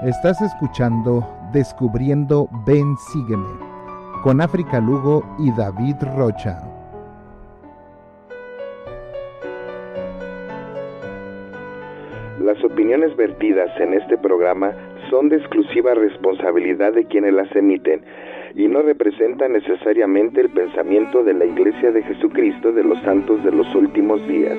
Estás escuchando Descubriendo Ven Sígueme con África Lugo y David Rocha. Las opiniones vertidas en este programa son de exclusiva responsabilidad de quienes las emiten y no representan necesariamente el pensamiento de la Iglesia de Jesucristo de los Santos de los Últimos Días.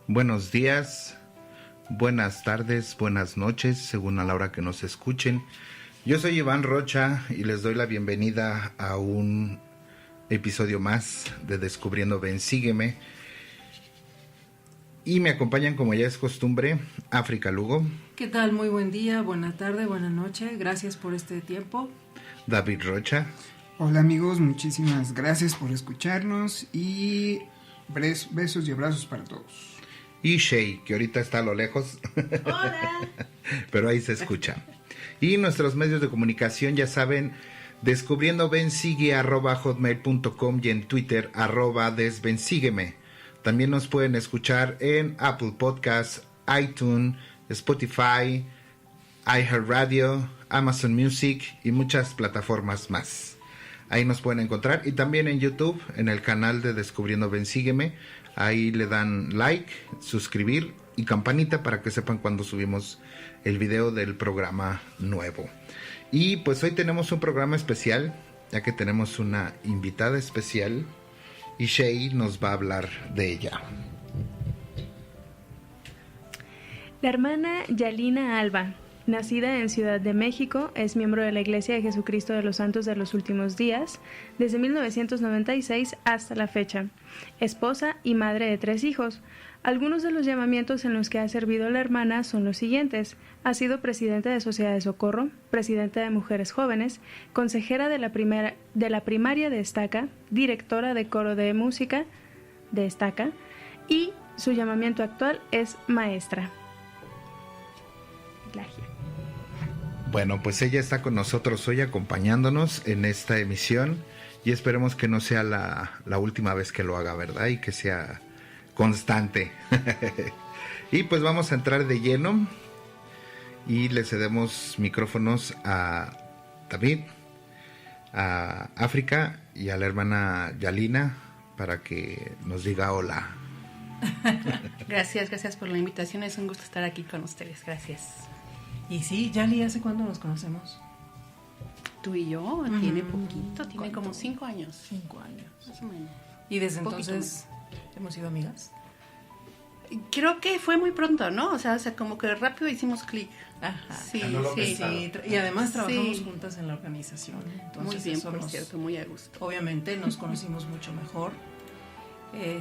Buenos días, buenas tardes, buenas noches, según a la hora que nos escuchen. Yo soy Iván Rocha y les doy la bienvenida a un episodio más de Descubriendo Ven Sígueme. Y me acompañan, como ya es costumbre, África Lugo. ¿Qué tal? Muy buen día, buena tarde, buena noche. Gracias por este tiempo. David Rocha. Hola amigos, muchísimas gracias por escucharnos y besos y abrazos para todos. Y Shay, que ahorita está a lo lejos. Hola. Pero ahí se escucha. Y nuestros medios de comunicación, ya saben, descubriendobensigue@hotmail.com y en Twitter @desbensígueme. También nos pueden escuchar en Apple Podcasts, iTunes, Spotify, iHeartRadio, Amazon Music y muchas plataformas más. Ahí nos pueden encontrar y también en YouTube, en el canal de Descubriendo Ven Sígueme. Ahí le dan like, suscribir y campanita para que sepan cuando subimos el video del programa nuevo. Y pues hoy tenemos un programa especial, ya que tenemos una invitada especial y Shay nos va a hablar de ella. La hermana Yalina Alba, nacida en Ciudad de México, es miembro de la Iglesia de Jesucristo de los Santos de los Últimos Días desde 1996 hasta la fecha. Esposa y madre de 3 hijos. Algunos de los llamamientos en los que ha servido la hermana son los siguientes. Ha sido presidenta de Sociedad de Socorro, presidenta de Mujeres Jóvenes, consejera de la primaria de Estaca, directora de coro de música de Estaca y su llamamiento actual es maestra. Plagia. Bueno, pues ella está con nosotros hoy acompañándonos en esta emisión y esperemos que no sea la última vez que lo haga, ¿verdad? Y que sea constante. Y pues vamos a entrar de lleno y le cedemos micrófonos a David, a África y a la hermana Yalina para que nos diga hola. Gracias por la invitación, es un gusto estar aquí con ustedes, gracias. Y sí, Yali, ¿hace cuándo nos conocemos? Tú y yo, tiene poquito, tiene como 5 años. 5 años. Más o menos. ¿Y desde Poquito entonces hemos sido amigas? Creo que fue muy pronto, ¿no? O sea como que rápido hicimos clic. Ajá. Sí, Sí, y además trabajamos Sí. juntas en la organización. Entonces Muy bien, eso por cierto, muy a gusto. Obviamente nos conocimos mucho mejor.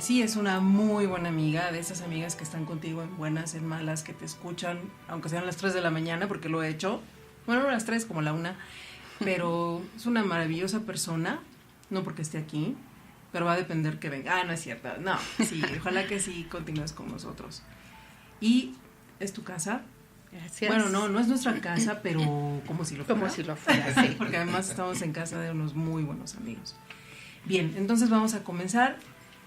Sí, es una muy buena amiga, de esas amigas que están contigo en buenas, en malas, que te escuchan, aunque sean las 3 de la mañana, porque lo he hecho. Bueno, no las 3, como la 1. Pero es una maravillosa persona, no porque esté aquí, pero va a depender que venga. Ah, no es cierto. No, sí, ojalá que sí continúes con nosotros. Y es tu casa. Gracias. Bueno, no es nuestra casa, pero como si lo fuera. Como si lo fuera, sí. Porque además estamos en casa de unos muy buenos amigos. Bien, entonces vamos a comenzar.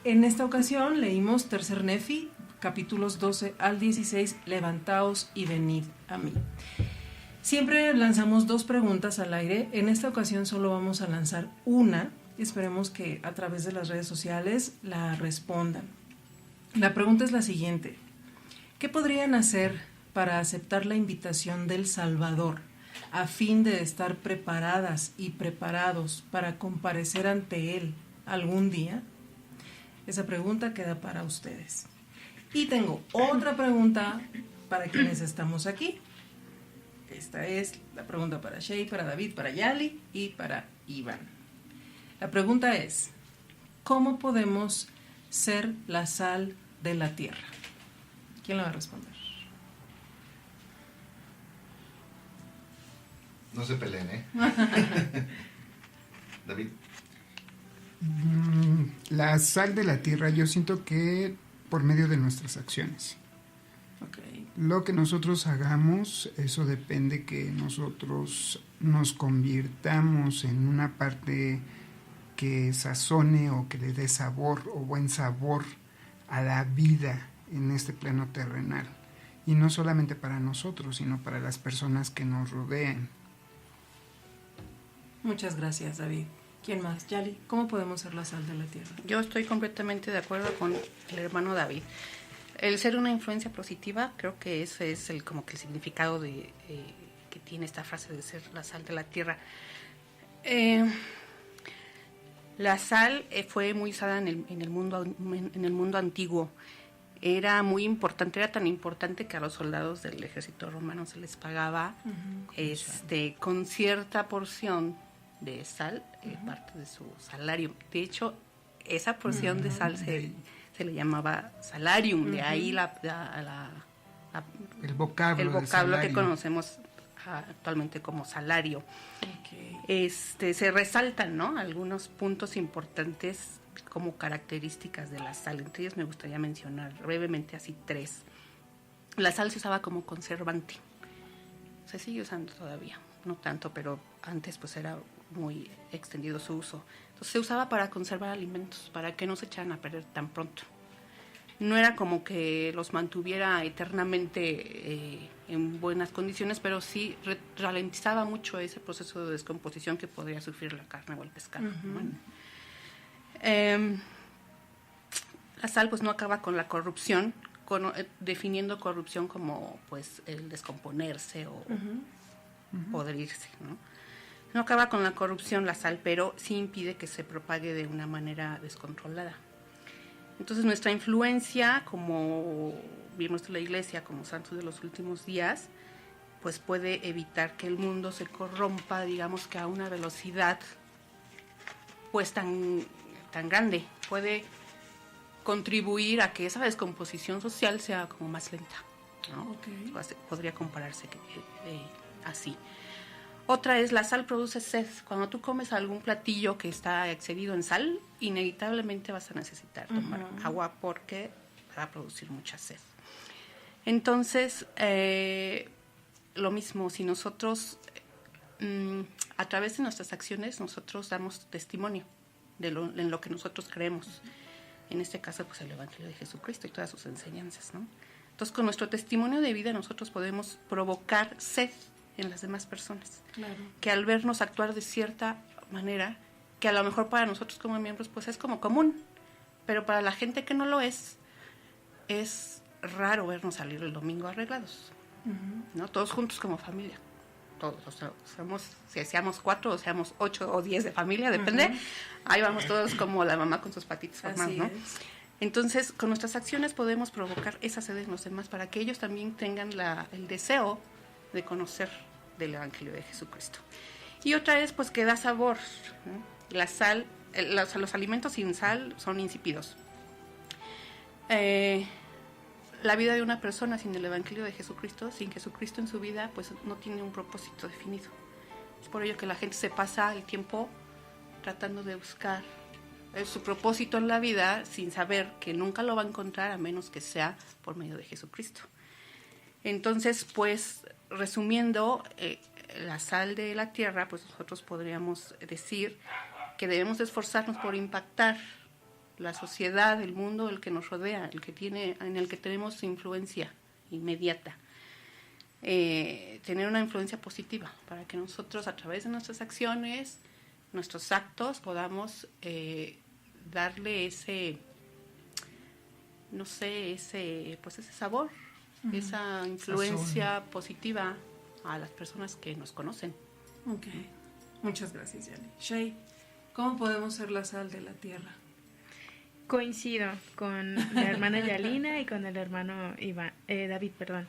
En esta ocasión leímos Tercer Nefi, capítulos 12 al 16, levantaos y venid a mí. Siempre lanzamos 2 preguntas al aire, en esta ocasión solo vamos a lanzar una, esperemos que a través de las redes sociales la respondan. La pregunta es la siguiente: ¿qué podrían hacer para aceptar la invitación del Salvador a fin de estar preparadas y preparados para comparecer ante Él algún día? Esa pregunta queda para ustedes. Y tengo otra pregunta para quienes estamos aquí. Esta es la pregunta para Shay, para David, para Yali y para Iván. La pregunta es: ¿cómo podemos ser la sal de la tierra? ¿Quién la va a responder? No se peleen, ¿eh? David. La sal de la tierra, yo siento que por medio de nuestras acciones. Okay. Lo que nosotros hagamos, eso depende que nosotros nos convirtamos en una parte que sazone o que le dé sabor o buen sabor a la vida en este plano terrenal. Y no solamente para nosotros, sino para las personas que nos rodean. Muchas gracias, David. ¿Quién más? Yali, ¿cómo podemos ser la sal de la tierra? Yo estoy completamente de acuerdo con el hermano David. El ser una influencia positiva, creo que ese es como que el significado que tiene esta frase de ser la sal de la tierra. La sal fue muy usada en el mundo antiguo. Era muy importante, era tan importante que a los soldados del ejército romano se les pagaba con cierta porción de sal, parte de su salario. De hecho, esa porción de sal se le llamaba salarium, de ahí el vocablo que conocemos actualmente como salario. Okay. Se resaltan, ¿no?, algunos puntos importantes como características de la sal. Entre ellos me gustaría mencionar brevemente así 3. La sal se usaba como conservante. Se sigue usando todavía, no tanto, pero antes pues era muy extendido su uso. Entonces se usaba para conservar alimentos, para que no se echaran a perder tan pronto. No era como que los mantuviera eternamente en buenas condiciones, pero sí ralentizaba mucho ese proceso de descomposición que podría sufrir la carne o el pescado. Uh-huh. Bueno. La sal pues no acaba con la corrupción, definiendo corrupción como pues el descomponerse o podrirse, ¿no? No acaba con la corrupción la sal, pero sí impide que se propague de una manera descontrolada. Entonces nuestra influencia como miembros de la Iglesia, como santos de los últimos días, pues puede evitar que el mundo se corrompa, digamos que a una velocidad pues tan grande. Puede contribuir a que esa descomposición social sea como más lenta, ¿no? Okay. Podría compararse así. Otra es, la sal produce sed. Cuando tú comes algún platillo que está excedido en sal, inevitablemente vas a necesitar tomar agua porque va a producir mucha sed. Entonces, lo mismo, si nosotros, a través de nuestras acciones, nosotros damos testimonio en lo que nosotros creemos. En este caso, pues el Evangelio de Jesucristo y todas sus enseñanzas, ¿no? Entonces, con nuestro testimonio de vida, nosotros podemos provocar sed en las demás personas. Claro. Que al vernos actuar de cierta manera, que a lo mejor para nosotros como miembros pues es como común, pero para la gente que no lo es raro vernos salir el domingo arreglados, ¿no? Todos juntos como familia. Todos, o sea, si seamos 4 o seamos 8 o 10 de familia, depende. Ahí vamos todos como la mamá con sus patitas formadas, ¿no? Entonces, con nuestras acciones podemos provocar esa sed en los demás para que ellos también tengan el deseo de conocer del Evangelio de Jesucristo. Y otra es pues que da sabor, ¿no? La sal, los alimentos sin sal son insípidos. La vida de una persona sin el Evangelio de Jesucristo, sin Jesucristo en su vida, pues no tiene un propósito definido. Es por ello que la gente se pasa el tiempo tratando de buscar su propósito en la vida sin saber que nunca lo va a encontrar a menos que sea por medio de Jesucristo. Entonces, pues, resumiendo, la sal de la tierra, pues nosotros podríamos decir que debemos esforzarnos por impactar la sociedad, el mundo, el que nos rodea, en el que tenemos influencia inmediata. Tener una influencia positiva para que nosotros, a través de nuestras acciones, nuestros actos, podamos darle ese sabor, esa influencia positiva a las personas que nos conocen. Ok, muchas gracias, Yali. Shay, ¿cómo podemos ser la sal de la tierra? Coincido con la hermana Yalina y con el hermano David, perdón.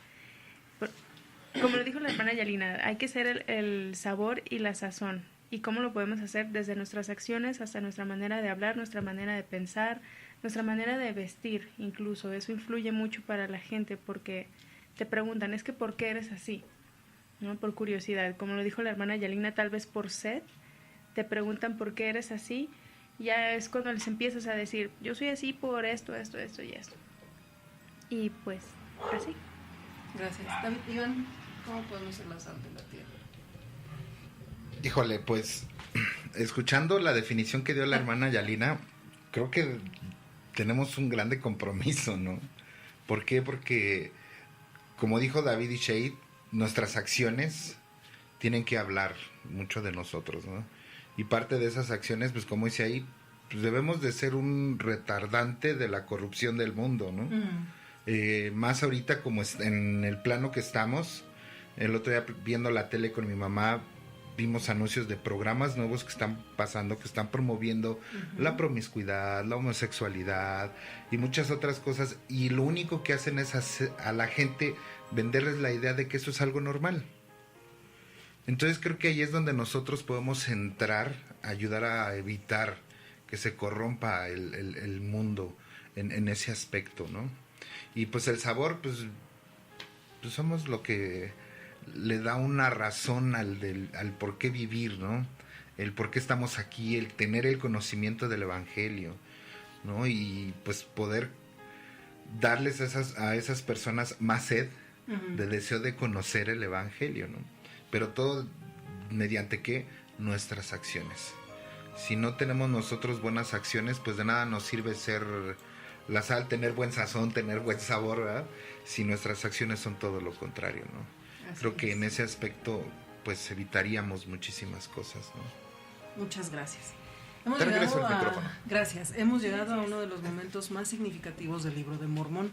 Como lo dijo la hermana Yalina, hay que ser el sabor y la sazón. ¿Y cómo lo podemos hacer? Desde nuestras acciones hasta nuestra manera de hablar, nuestra manera de pensar, nuestra manera de vestir, incluso. Eso influye mucho para la gente porque te preguntan, es que ¿por qué eres así? ¿No? Por curiosidad. Como lo dijo la hermana Yalina, tal vez por sed, te preguntan por qué eres así. Ya es cuando les empiezas a decir, yo soy así por esto y esto. Y pues, así. Gracias. David, Iván, ¿cómo podemos ser la sal de la tierra? Híjole, pues, escuchando la definición que dio la hermana Yalina, creo que tenemos un grande compromiso, ¿no? ¿Por qué? Porque, como dijo David y Shade, nuestras acciones tienen que hablar mucho de nosotros, ¿no? Y parte de esas acciones, pues como dice ahí, pues debemos de ser un retardante de la corrupción del mundo, ¿no? Más ahorita como en el plano que estamos. El otro día viendo la tele con mi mamá, vimos anuncios de programas nuevos que están pasando, que están promoviendo la promiscuidad, la homosexualidad y muchas otras cosas, y lo único que hacen es a la gente venderles la idea de que eso es algo normal. Entonces creo que ahí es donde nosotros podemos entrar, ayudar a evitar que se corrompa el mundo en ese aspecto, ¿no? Y pues el sabor, pues somos lo que le da una razón al por qué vivir, ¿no? El por qué estamos aquí, el tener el conocimiento del Evangelio, ¿no? Y pues poder darles a esas personas más sed de deseo de conocer el Evangelio, ¿no? Pero todo mediante ¿qué? Nuestras acciones. Si no tenemos nosotros buenas acciones, pues de nada nos sirve ser la sal, tener buen sazón, tener buen sabor, ¿verdad? Si nuestras acciones son todo lo contrario, ¿no? Creo que en ese aspecto pues evitaríamos muchísimas cosas, ¿no? Muchas gracias. Gracias. Hemos llegado a uno de los momentos más significativos del Libro de Mormón.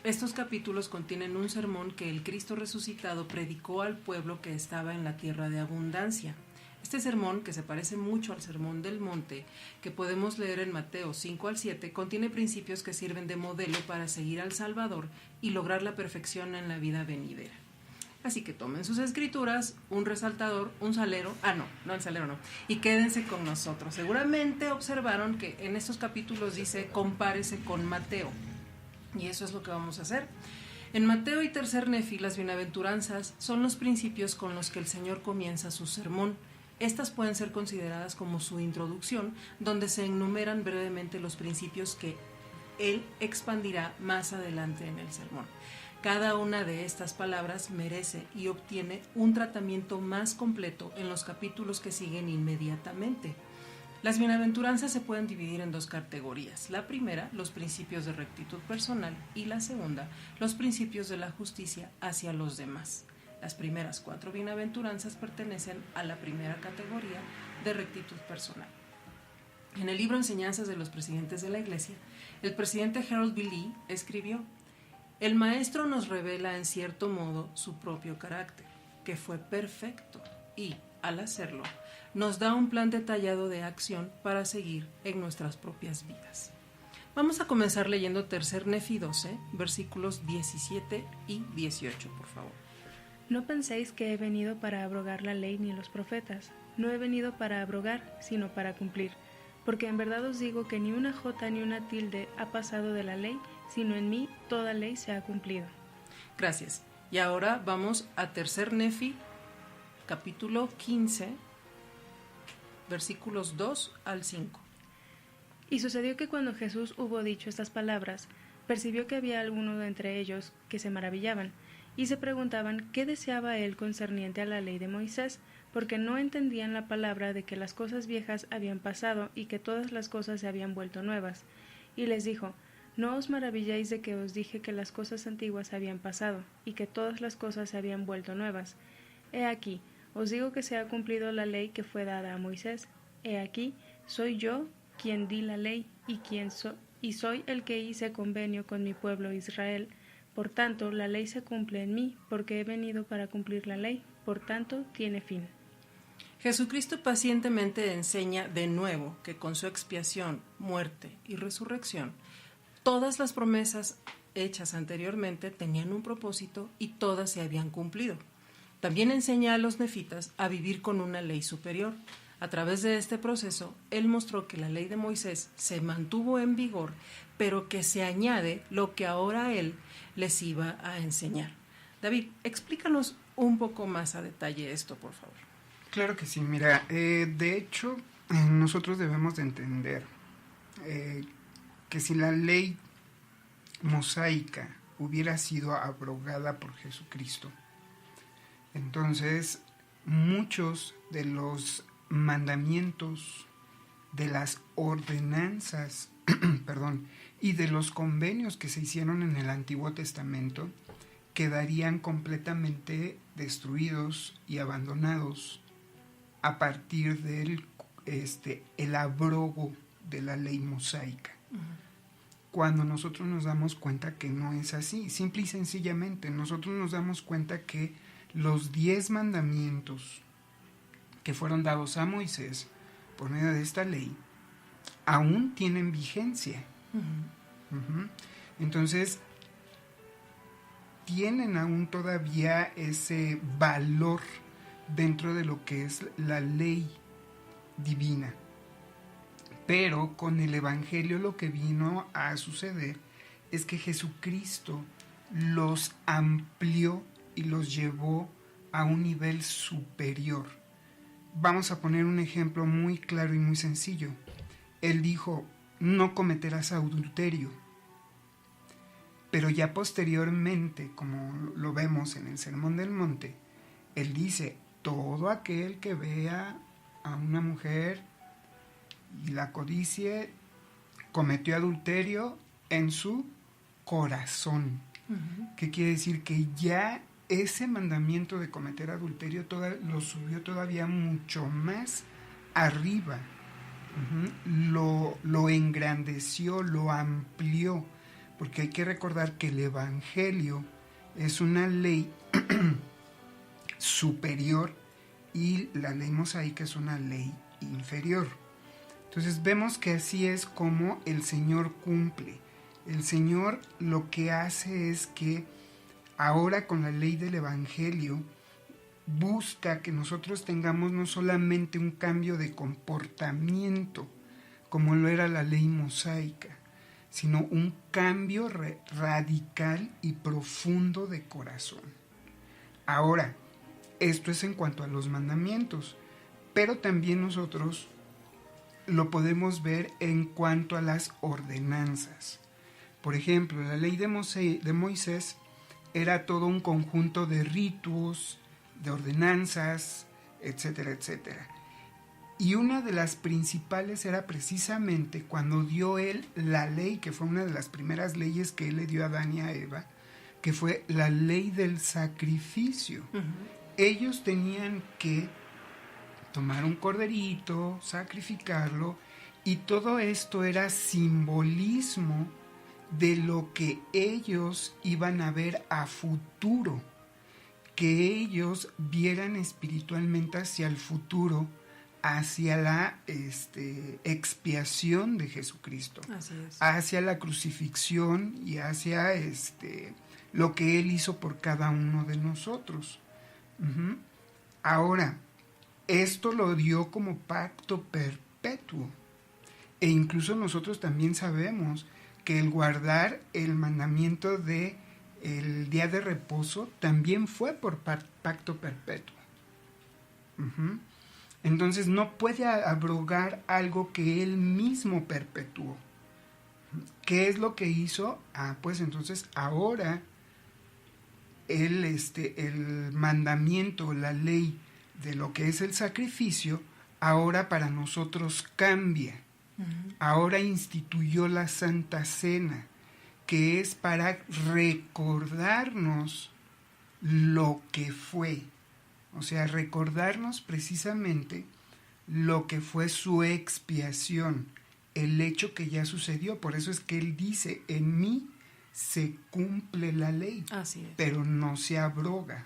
Estos capítulos contienen un sermón que el Cristo resucitado predicó al pueblo que estaba en la tierra de abundancia. Este sermón, que se parece mucho al Sermón del Monte, que podemos leer en Mateo 5 al 7, contiene principios que sirven de modelo para seguir al Salvador y lograr la perfección en la vida venidera. Así que tomen sus escrituras, un resaltador, un salero, el salero no, y quédense con nosotros. Seguramente observaron que en estos capítulos dice compárese con Mateo, y eso es lo que vamos a hacer. En Mateo y Tercer Nefi, las bienaventuranzas son los principios con los que el Señor comienza su sermón. Estas pueden ser consideradas como su introducción, donde se enumeran brevemente los principios que Él expandirá más adelante en el sermón. Cada una de estas palabras merece y obtiene un tratamiento más completo en los capítulos que siguen inmediatamente. Las bienaventuranzas se pueden dividir en dos categorías. La primera, los principios de rectitud personal, y la segunda, los principios de la justicia hacia los demás. Las primeras 4 bienaventuranzas pertenecen a la primera categoría de rectitud personal. En el libro Enseñanzas de los Presidentes de la Iglesia, el presidente Harold B. Lee escribió: el maestro nos revela en cierto modo su propio carácter, que fue perfecto, y, al hacerlo, nos da un plan detallado de acción para seguir en nuestras propias vidas. Vamos a comenzar leyendo Tercer Nefi 12, versículos 17 y 18, por favor. No penséis que he venido para abrogar la ley ni los profetas. No he venido para abrogar, sino para cumplir. Porque en verdad os digo que ni una jota ni una tilde ha pasado de la ley, sino en mí toda ley se ha cumplido. Gracias. Y ahora vamos a Tercer Nefi, capítulo 15, versículos 2 al 5. Y sucedió que cuando Jesús hubo dicho estas palabras, percibió que había algunos de entre ellos que se maravillaban, y se preguntaban qué deseaba él concerniente a la ley de Moisés, porque no entendían la palabra de que las cosas viejas habían pasado y que todas las cosas se habían vuelto nuevas. Y les dijo: no os maravilléis de que os dije que las cosas antiguas habían pasado, y que todas las cosas se habían vuelto nuevas. He aquí, os digo que se ha cumplido la ley que fue dada a Moisés. He aquí, soy yo quien di la ley, y soy el que hice convenio con mi pueblo Israel. Por tanto, la ley se cumple en mí, porque he venido para cumplir la ley. Por tanto, tiene fin. Jesucristo pacientemente enseña de nuevo que con su expiación, muerte y resurrección, todas las promesas hechas anteriormente tenían un propósito y todas se habían cumplido. También enseña a los nefitas a vivir con una ley superior. A través de este proceso, él mostró que la ley de Moisés se mantuvo en vigor, pero que se añade lo que ahora él les iba a enseñar. David, explícanos un poco más a detalle esto, por favor. Claro que sí, mira, de hecho, nosotros debemos de entender que si la ley mosaica hubiera sido abrogada por Jesucristo. Entonces, muchos de los mandamientos, de las ordenanzas, y de los convenios que se hicieron en el Antiguo Testamento quedarían completamente destruidos y abandonados a partir del el abrogo de la ley mosaica. Cuando nosotros nos damos cuenta que no es así, simple y sencillamente, nosotros nos damos cuenta que los 10 mandamientos que fueron dados a Moisés por medio de esta ley aún tienen vigencia. Entonces, tienen aún todavía ese valor dentro de lo que es la ley divina. Pero con el Evangelio lo que vino a suceder es que Jesucristo los amplió y los llevó a un nivel superior. Vamos a poner un ejemplo muy claro y muy sencillo. Él dijo, no cometerás adulterio. Pero ya posteriormente, como lo vemos en el Sermón del Monte, él dice, todo aquel que vea a una mujer y la codicie, cometió adulterio en su corazón. ¿Qué quiere decir? Que ya ese mandamiento de cometer adulterio lo subió todavía mucho más arriba. Lo engrandeció, lo amplió, porque hay que recordar que el Evangelio es una ley superior y la ley mosaica es una ley inferior. Entonces vemos que así es como el Señor cumple. El Señor lo que hace es que ahora con la ley del Evangelio busca que nosotros tengamos no solamente un cambio de comportamiento, como lo era la ley mosaica, sino un cambio radical y profundo de corazón. Ahora, esto es en cuanto a los mandamientos, pero también nosotros lo podemos ver en cuanto a las ordenanzas. Por ejemplo, la ley de Moisés era todo un conjunto de ritos, de ordenanzas, etcétera, etcétera. Y una de las principales era precisamente cuando dio él la ley, que fue una de las primeras leyes que él le dio a Adán y a Eva, que fue la ley del sacrificio. Ellos tenían que tomar un corderito, sacrificarlo, y todo esto era simbolismo de lo que ellos iban a ver a futuro, que ellos vieran espiritualmente hacia el futuro, hacia la expiación de Jesucristo, hacia la crucifixión y hacia lo que Él hizo por cada uno de nosotros. Ahora, esto lo dio como pacto perpetuo, e incluso nosotros también sabemos que el guardar el mandamiento de el día de reposo también fue por pacto perpetuo. Entonces no puede abrogar algo que él mismo perpetuó. ¿Qué es lo que hizo? Pues entonces ahora el mandamiento, la ley de lo que es el sacrificio, ahora para nosotros cambia. Ahora instituyó la Santa Cena, que es para recordarnos lo que fue. O sea, recordarnos precisamente lo que fue su expiación, el hecho que ya sucedió. Por eso es que él dice, en mí se cumple la ley, pero no se abroga.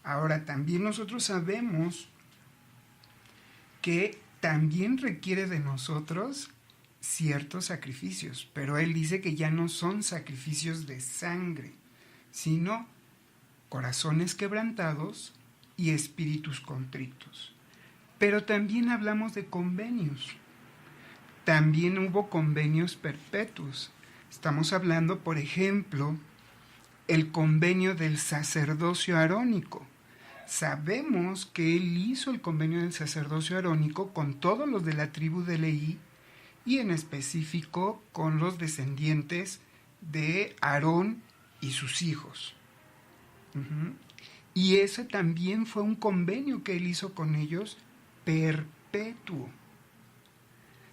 Ahora, también nosotros sabemos que también requiere de nosotros ciertos sacrificios, pero él dice que ya no son sacrificios de sangre, sino corazones quebrantados y espíritus contritos. Pero también hablamos de convenios. También hubo convenios perpetuos. Estamos hablando, por ejemplo, el convenio del sacerdocio arónico. Sabemos que él hizo el convenio del sacerdocio arónico con todos los de la tribu de Leví y en específico con los descendientes de Aarón y sus hijos. Y ese también fue un convenio que él hizo con ellos perpetuo.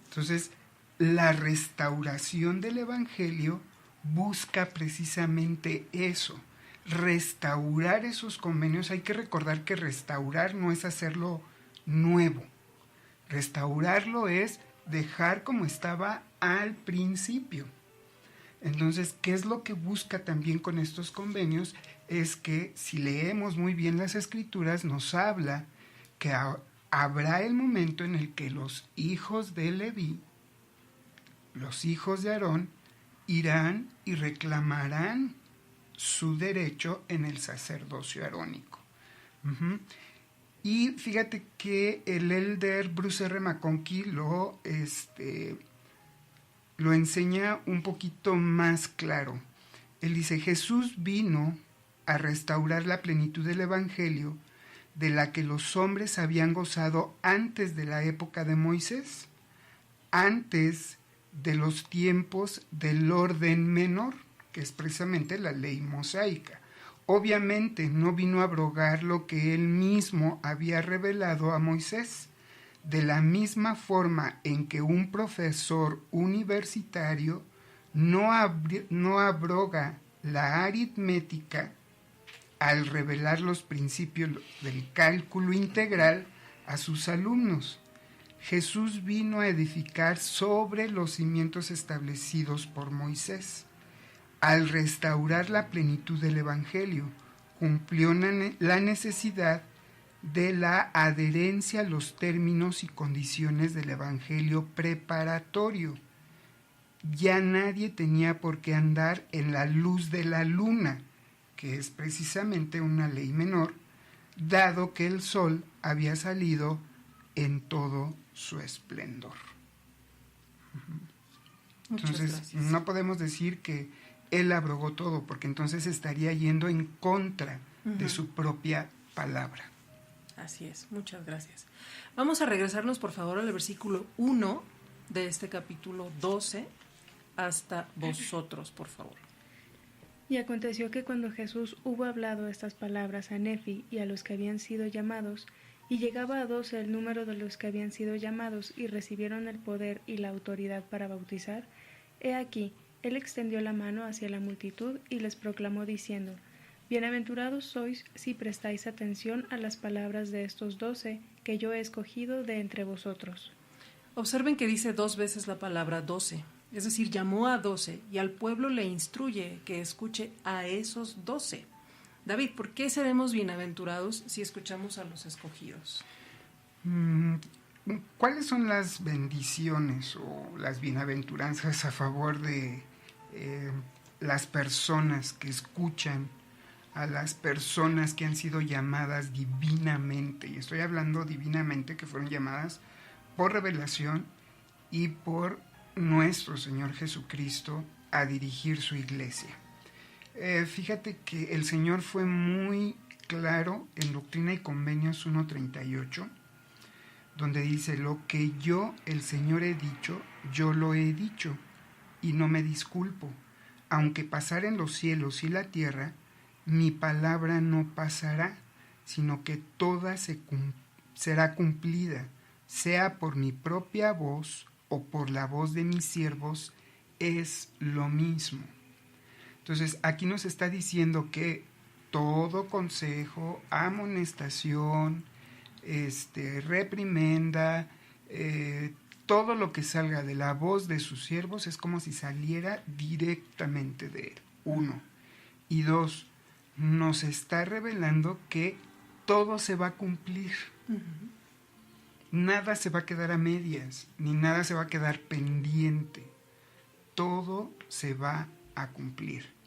Entonces, la restauración del Evangelio busca precisamente eso, restaurar esos convenios. Hay que recordar que restaurar no es hacerlo nuevo. Restaurarlo es dejar como estaba al principio. Entonces, ¿qué es lo que busca también con estos convenios? Es que si leemos muy bien las Escrituras, nos habla que habrá el momento en el que los hijos de Leví, los hijos de Aarón, irán y reclamarán su derecho en el sacerdocio arónico. Y fíjate que el elder Bruce R. McConkie lo enseña un poquito más claro. Él dice: Jesús vino a restaurar la plenitud del Evangelio de la que los hombres habían gozado antes de la época de Moisés, antes de los tiempos del orden menor, que es precisamente la ley mosaica. Obviamente no vino a abrogar lo que él mismo había revelado a Moisés, de la misma forma en que un profesor universitario no abroga la aritmética al revelar los principios del cálculo integral a sus alumnos. Jesús vino a edificar sobre los cimientos establecidos por Moisés. Al restaurar la plenitud del Evangelio, cumplió la necesidad de la adherencia a los términos y condiciones del Evangelio preparatorio. Ya nadie tenía por qué andar en la luz de la luna, que es precisamente una ley menor, dado que el sol había salido en todo su esplendor. Entonces, no podemos decir que él abrogó todo, porque entonces estaría yendo en contra de su propia palabra. Así es, muchas gracias. Vamos a regresarnos, por favor, al versículo 1 de este capítulo 12 hasta vosotros, por favor. Y aconteció que cuando Jesús hubo hablado estas palabras a Nefi y a los que habían sido llamados, y llegaba a 12 el número de los que habían sido llamados y recibieron el poder y la autoridad para bautizar, he aquí, él extendió la mano hacia la multitud y les proclamó diciendo: Bienaventurados sois si prestáis atención a las palabras de estos 12 que yo he escogido de entre vosotros. Observen que dice 2 veces la palabra 12, es decir, llamó a 12 y al pueblo le instruye que escuche a esos 12. David, ¿por qué seremos bienaventurados si escuchamos a los escogidos? ¿Cuáles son las bendiciones o las bienaventuranzas a favor de las personas que escuchan a las personas que han sido llamadas divinamente? Y estoy hablando divinamente, que fueron llamadas por revelación y por nuestro Señor Jesucristo a dirigir su iglesia. Fíjate que el Señor fue muy claro en Doctrina y Convenios 1:38, donde dice: lo que yo, el Señor, he dicho, yo lo he dicho, y no me disculpo. Aunque pasaren los cielos y la tierra, mi palabra no pasará, sino que toda será cumplida, sea por mi propia voz o por la voz de mis siervos, es lo mismo. Entonces, aquí nos está diciendo que todo consejo, amonestación, reprimenda, todo lo que salga de la voz de sus siervos es como si saliera directamente de él. 1. Y 2, nos está revelando que todo se va a cumplir. Nada se va a quedar a medias, ni nada se va a quedar pendiente. Todo se va a cumplir.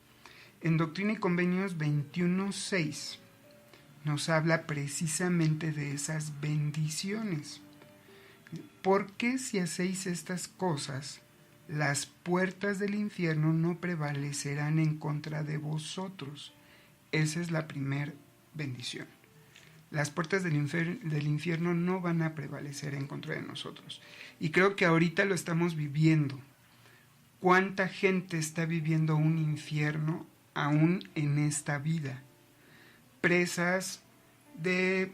En Doctrina y Convenios 21:6 nos habla precisamente de esas bendiciones. Porque si hacéis estas cosas, las puertas del infierno no prevalecerán en contra de vosotros. Esa es la primera bendición. Las puertas del infierno no van a prevalecer en contra de nosotros. Y creo que ahorita lo estamos viviendo. ¿Cuánta gente está viviendo un infierno aún en esta vida, presas de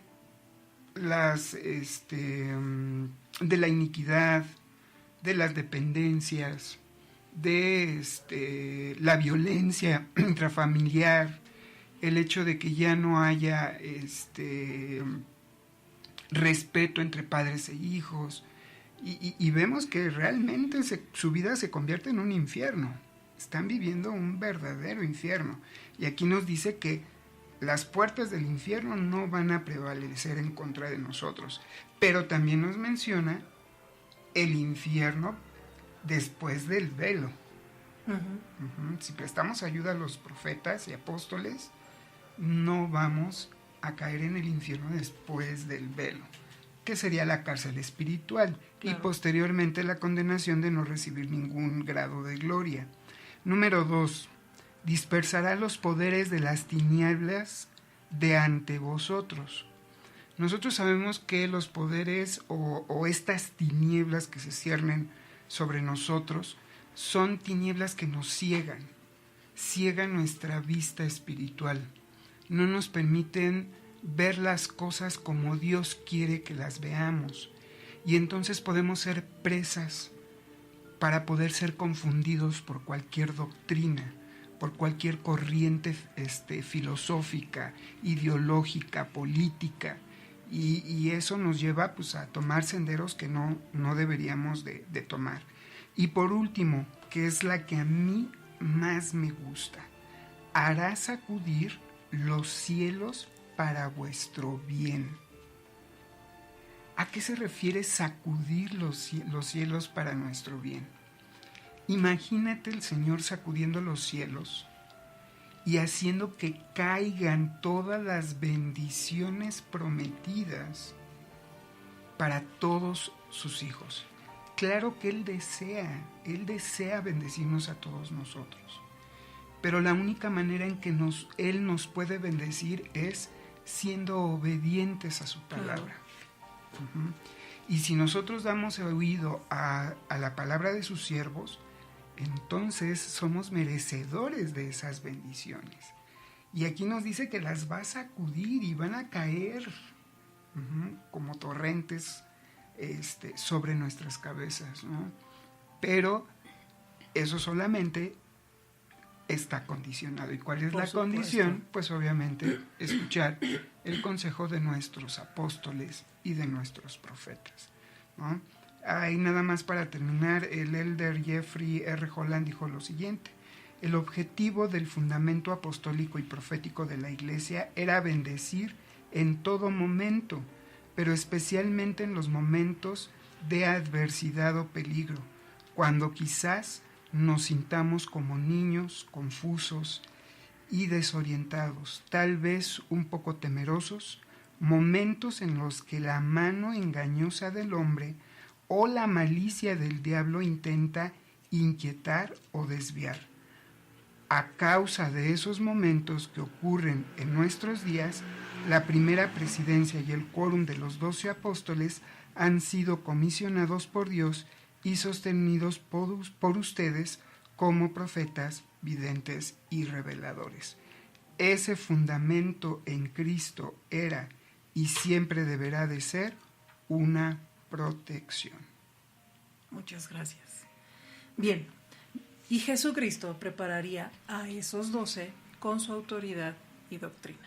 de la iniquidad, de las dependencias, de la violencia intrafamiliar, el hecho de que ya no haya respeto entre padres e hijos, y vemos que realmente su vida se convierte en un infierno. Están viviendo un verdadero infierno, y aquí nos dice que las puertas del infierno no van a prevalecer en contra de nosotros, pero también nos menciona el infierno después del velo. Si prestamos ayuda a los profetas y apóstoles, no vamos a caer en el infierno después del velo, que sería la cárcel espiritual, claro, y posteriormente la condenación de no recibir ningún grado de gloria. Número 2, dispersará los poderes de las tinieblas de ante vosotros. Nosotros sabemos que los poderes o estas tinieblas que se ciernen sobre nosotros son tinieblas que nos ciegan nuestra vista espiritual, no nos permiten ver las cosas como Dios quiere que las veamos, y entonces podemos ser presas para poder ser confundidos por cualquier doctrina, por cualquier corriente filosófica, ideológica, política, y eso nos lleva pues a tomar senderos que no deberíamos de tomar. Y por último, que es la que a mí más me gusta, hará sacudir los cielos para vuestro bien. ¿A qué se refiere sacudir los cielos para nuestro bien? Imagínate el Señor sacudiendo los cielos y haciendo que caigan todas las bendiciones prometidas para todos sus hijos. Claro que Él desea bendecirnos a todos nosotros, pero la única manera en que Él nos puede bendecir es siendo obedientes a su palabra. Y si nosotros damos oído a la palabra de sus siervos, entonces somos merecedores de esas bendiciones. Y aquí nos dice que las va a sacudir y van a caer como torrentes sobre nuestras cabezas, ¿no? Pero eso solamente está condicionado. ¿Y cuál es la condición? Pues obviamente escuchar el consejo de nuestros apóstoles y de nuestros profetas, ¿no? Ahí nada más para terminar, el elder Jeffrey R. Holland dijo lo siguiente: el objetivo del fundamento apostólico y profético de la Iglesia era bendecir en todo momento, pero especialmente en los momentos de adversidad o peligro, cuando quizás nos sintamos como niños confusos y desorientados, tal vez un poco temerosos, momentos en los que la mano engañosa del hombre o la malicia del diablo intenta inquietar o desviar. A causa de esos momentos que ocurren en nuestros días, la primera presidencia y el quórum de los 12 apóstoles han sido comisionados por Dios y sostenidos por ustedes como profetas, videntes y reveladores. Ese fundamento en Cristo era y siempre deberá de ser una protección. Muchas gracias. Bien, y Jesucristo prepararía a esos 12 con su autoridad y doctrina.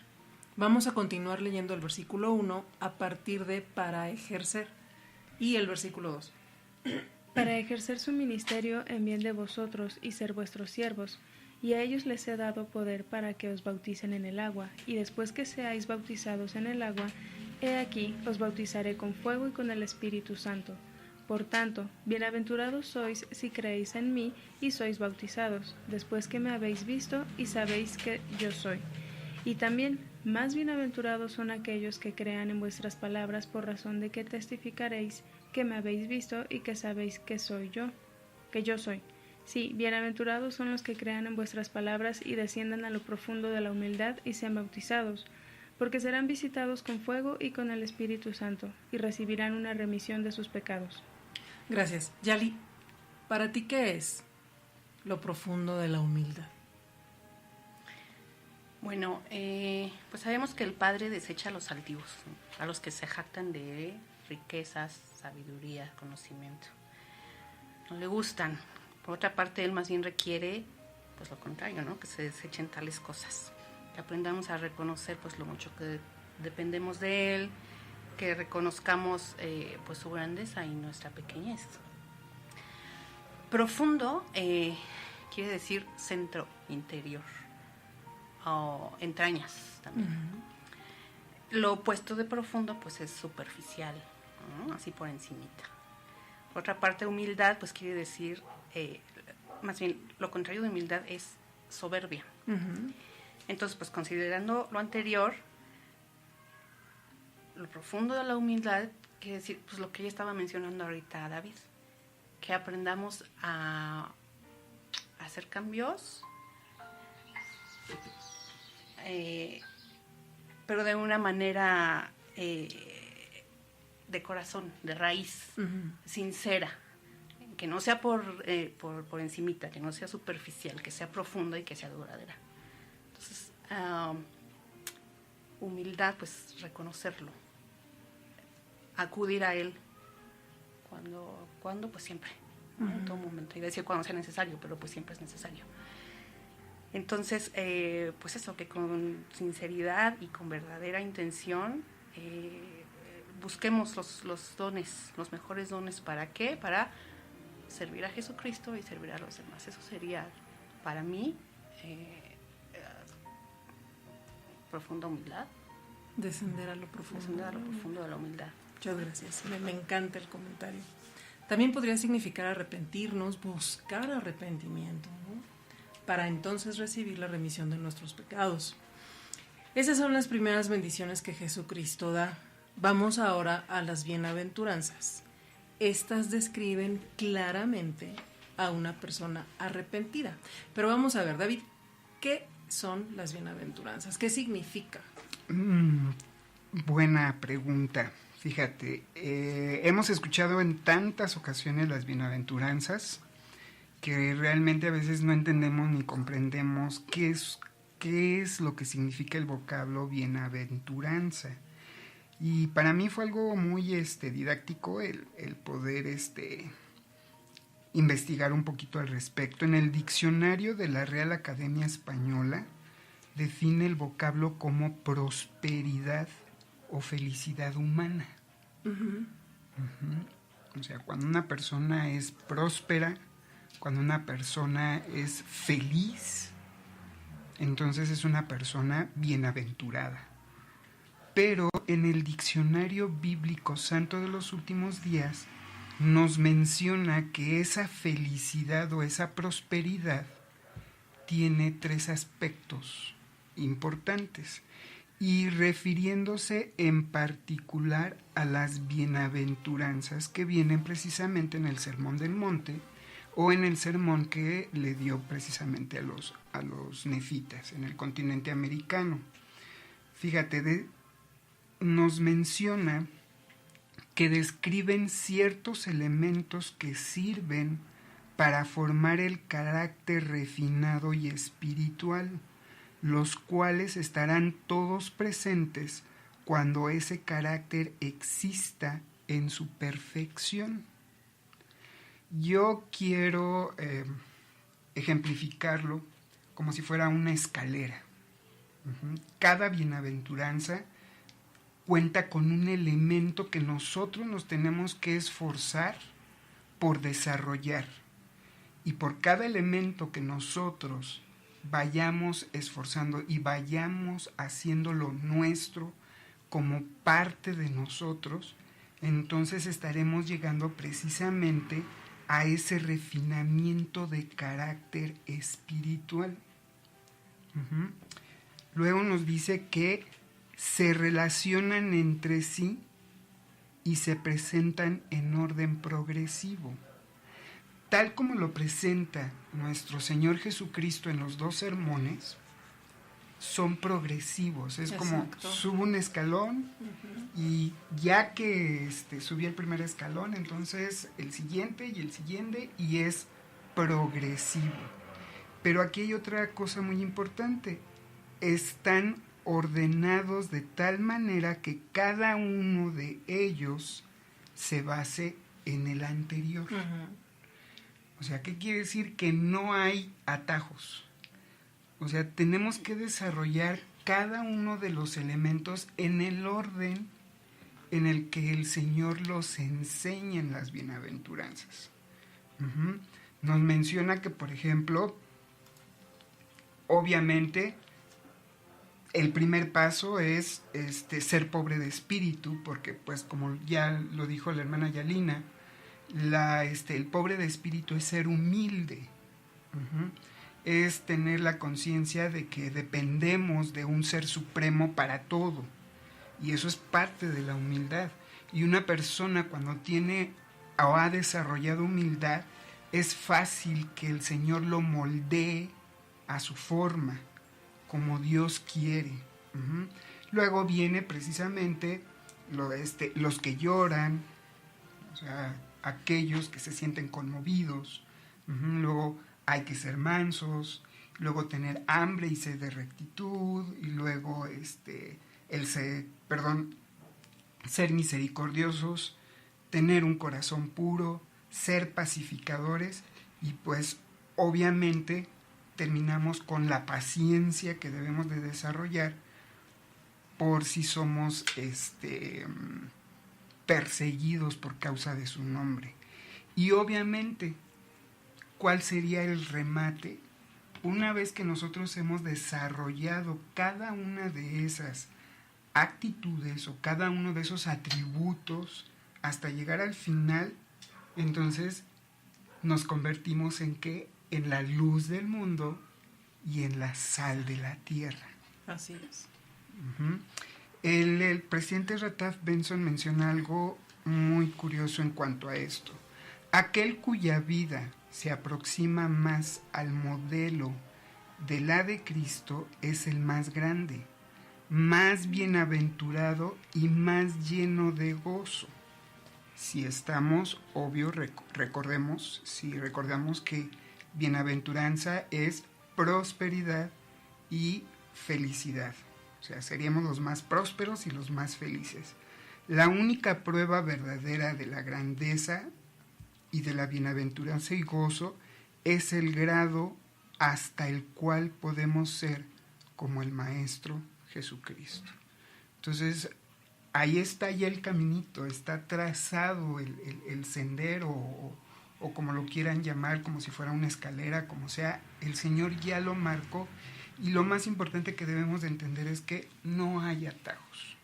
Vamos a continuar leyendo el versículo 1 a partir de para ejercer y el versículo 2. Para ejercer su ministerio en bien de vosotros y ser vuestros siervos, y a ellos les he dado poder para que os bauticen en el agua, y después que seáis bautizados en el agua, he aquí os bautizaré con fuego y con el Espíritu Santo. Por tanto, bienaventurados sois si creéis en mí y sois bautizados, después que me habéis visto y sabéis que yo soy. Y también, más bienaventurados son aquellos que crean en vuestras palabras por razón de que testificaréis que me habéis visto y que sabéis que yo soy. Sí, bienaventurados son los que crean en vuestras palabras y desciendan a lo profundo de la humildad y sean bautizados, porque serán visitados con fuego y con el Espíritu Santo, y recibirán una remisión de sus pecados. Gracias. Yali, ¿para ti qué es lo profundo de la humildad? Bueno, pues sabemos que el Padre desecha a los altivos, ¿no? A los que se jactan de riquezas, sabiduría, conocimiento. No le gustan. Por otra parte, Él más bien requiere, pues lo contrario, ¿no? Que se desechen tales cosas. Que aprendamos a reconocer, pues, lo mucho que dependemos de Él, que reconozcamos, pues, su grandeza y nuestra pequeñez. Profundo quiere decir centro interior, o entrañas también. Uh-huh. Lo opuesto de profundo, pues, es superficial, ¿no? Así por encimita. Por otra parte, humildad, pues, quiere decir, más bien, lo contrario de humildad es soberbia. Uh-huh. Entonces, pues, considerando lo anterior, lo profundo de la humildad quiere decir, pues, lo que ella estaba mencionando ahorita, David, que aprendamos a hacer cambios, pero de una manera de corazón, de raíz, uh-huh, sincera, que no sea por encimita, que no sea superficial, que sea profunda y que sea duradera. Entonces, humildad, pues, reconocerlo, acudir a Él cuando pues siempre, ¿no? Uh-huh. En todo momento. Iba a decir cuando sea necesario, pero pues siempre es necesario. Entonces, pues eso, que con sinceridad y con verdadera intención busquemos los dones, los mejores dones. ¿Para qué? Para servir a Jesucristo y servir a los demás. Eso sería, para mí, profunda humildad. Descender a lo profundo. Descender a lo profundo de la humildad. Muchas gracias, me encanta el comentario. También podría significar arrepentirnos, buscar arrepentimiento, ¿no? Para entonces recibir la remisión de nuestros pecados. Esas son las primeras bendiciones que Jesucristo da. Vamos ahora a las bienaventuranzas. Estas describen claramente a una persona arrepentida. Pero vamos a ver, David, ¿qué son las bienaventuranzas? ¿Qué significa? Buena pregunta. Fíjate, hemos escuchado en tantas ocasiones las bienaventuranzas que realmente a veces no entendemos ni comprendemos qué es lo que significa el vocablo bienaventuranza. Y para mí fue algo muy didáctico el poder investigar un poquito al respecto. En el diccionario de la Real Academia Española define el vocablo como prosperidad o felicidad humana. Uh-huh. Uh-huh. O sea, cuando una persona es próspera, cuando una persona es feliz, entonces es una persona bienaventurada. Pero en el diccionario bíblico Santo de los Últimos Días nos menciona que esa felicidad o esa prosperidad tiene 3 aspectos importantes, y refiriéndose en particular a las bienaventuranzas que vienen precisamente en el Sermón del Monte o en el sermón que le dio precisamente a los nefitas en el continente americano. Fíjate, nos menciona que describen ciertos elementos que sirven para formar el carácter refinado y espiritual, los cuales estarán todos presentes cuando ese carácter exista en su perfección. Yo quiero ejemplificarlo como si fuera una escalera. Uh-huh. Cada bienaventuranza cuenta con un elemento que nosotros nos tenemos que esforzar por desarrollar. Y por cada elemento que nosotros vayamos esforzando y vayamos haciéndolo nuestro como parte de nosotros, entonces estaremos llegando precisamente a ese refinamiento de carácter espiritual. Uh-huh. Luego nos dice que se relacionan entre sí y se presentan en orden progresivo. Tal como lo presenta nuestro Señor Jesucristo en los 2 sermones, son progresivos. Es como subo un escalón, uh-huh, y ya que subí el primer escalón, entonces el siguiente y el siguiente, y es progresivo. Pero aquí hay otra cosa muy importante. están ordenados de tal manera que cada uno de ellos se base en el anterior. O sea, ¿qué quiere decir? Que no hay atajos. O sea, tenemos que desarrollar cada uno de los elementos en el orden en el que el Señor los enseña en las bienaventuranzas. Nos menciona que, por ejemplo, obviamente, el primer paso es ser pobre de espíritu, porque pues como ya lo dijo la hermana Yalina, el pobre de espíritu es ser humilde. Es tener la conciencia de que dependemos de un ser supremo para todo, y eso es parte de la humildad. Y una persona cuando tiene o ha desarrollado humildad, es fácil que el Señor lo moldee a su forma, como Dios quiere. Luego viene precisamente los que lloran, o sea, aquellos que se sienten conmovidos. Luego hay que ser mansos, luego tener hambre y sed de rectitud, y luego ser misericordiosos, tener un corazón puro, ser pacificadores, y pues obviamente terminamos con la paciencia que debemos de desarrollar por si somos perseguidos por causa de su nombre. Y obviamente, ¿cuál sería el remate? Una vez que nosotros hemos desarrollado cada una de esas actitudes o cada uno de esos atributos hasta llegar al final, entonces nos convertimos en ¿qué? En la luz del mundo y en la sal de la tierra. Así es. El presidente Rataf Benson menciona algo muy curioso en cuanto a esto. Aquel cuya vida se aproxima más al modelo de la de Cristo es el más grande, más bienaventurado y más lleno de gozo. Si estamos, obvio, recordamos que bienaventuranza es prosperidad y felicidad. O sea, seríamos los más prósperos y los más felices. La única prueba verdadera de la grandeza y de la bienaventuranza y gozo es el grado hasta el cual podemos ser como el Maestro Jesucristo. Entonces, ahí está ya el caminito, está trazado el sendero, o como lo quieran llamar, como si fuera una escalera, como sea, el Señor ya lo marcó. Y lo más importante que debemos de entender es que no hay atajos.